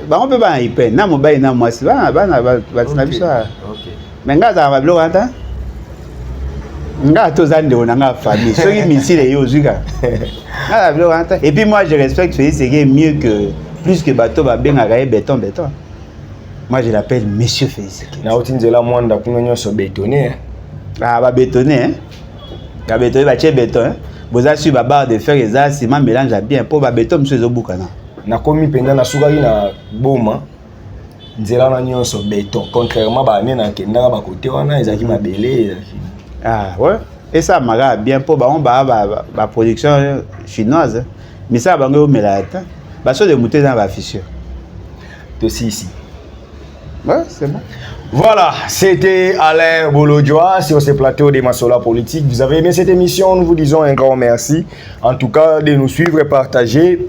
Ba on peut pas ipen. Na mobile na moi si ba na biso. OK. Mais nga za ba blo anta. Nga to zande on nga famille. Ceux qui misile yo zuka. Nga blo anta. Et puis moi je respecte Félix Tshisekedi mieux que plus que bateau ba benga ga béton. Moi je l'appelle monsieur Félix Tshisekedi. Na otinzela mwanda kuna nyoso bétonné. Ah ba bétonné hein. Ba bétonné ba tché béton hein. Boza sur ba barre de fer et ça ciment mélange bien pour ba béton monsieur Zobukana. Na komi penda na sukaki na boma. Nzela na nyoso béton contrairement ba nena kenda ba côté wana ezaki mabele. Ah ouais. Et ça m'a bien pour on ba production chinoise. Mais ça bango melata. Ba so de monter dans la fissure. To si ici. Ouais, c'est bon. Voilà, c'était Alain Bolodjoa sur ce plateau des Masola Politique. Vous avez aimé cette émission, nous vous disons un grand merci. En tout cas, de nous suivre et partager.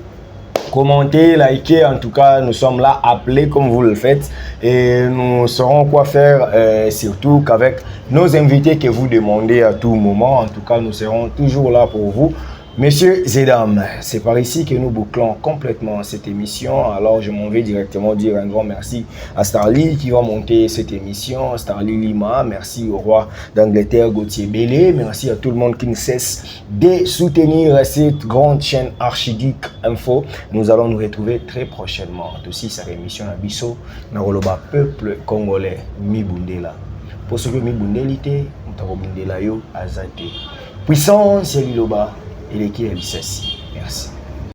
Commentez, likez, en tout cas, nous sommes là appelés comme vous le faites et nous saurons quoi faire, surtout qu'avec nos invités que vous demandez à tout moment. En tout cas, nous serons toujours là pour vous. Messieurs et dames, c'est par ici que nous bouclons complètement cette émission. Alors, je m'en vais directement dire un grand merci à Starly qui va monter cette émission, Starly Lima. Merci au roi d'Angleterre, Gauthier Bélé. Merci à tout le monde qui ne cesse de soutenir cette grande chaîne Archigeek Info. Nous allons nous retrouver très prochainement. Aussi, sa émission à Bisso, Naroloba Peuple Congolais, Mibundela. Pour ceux qui Mibundelité, Mutaro Bundela Yo, Azate. Puissance, Liloba. Et qui est Merci.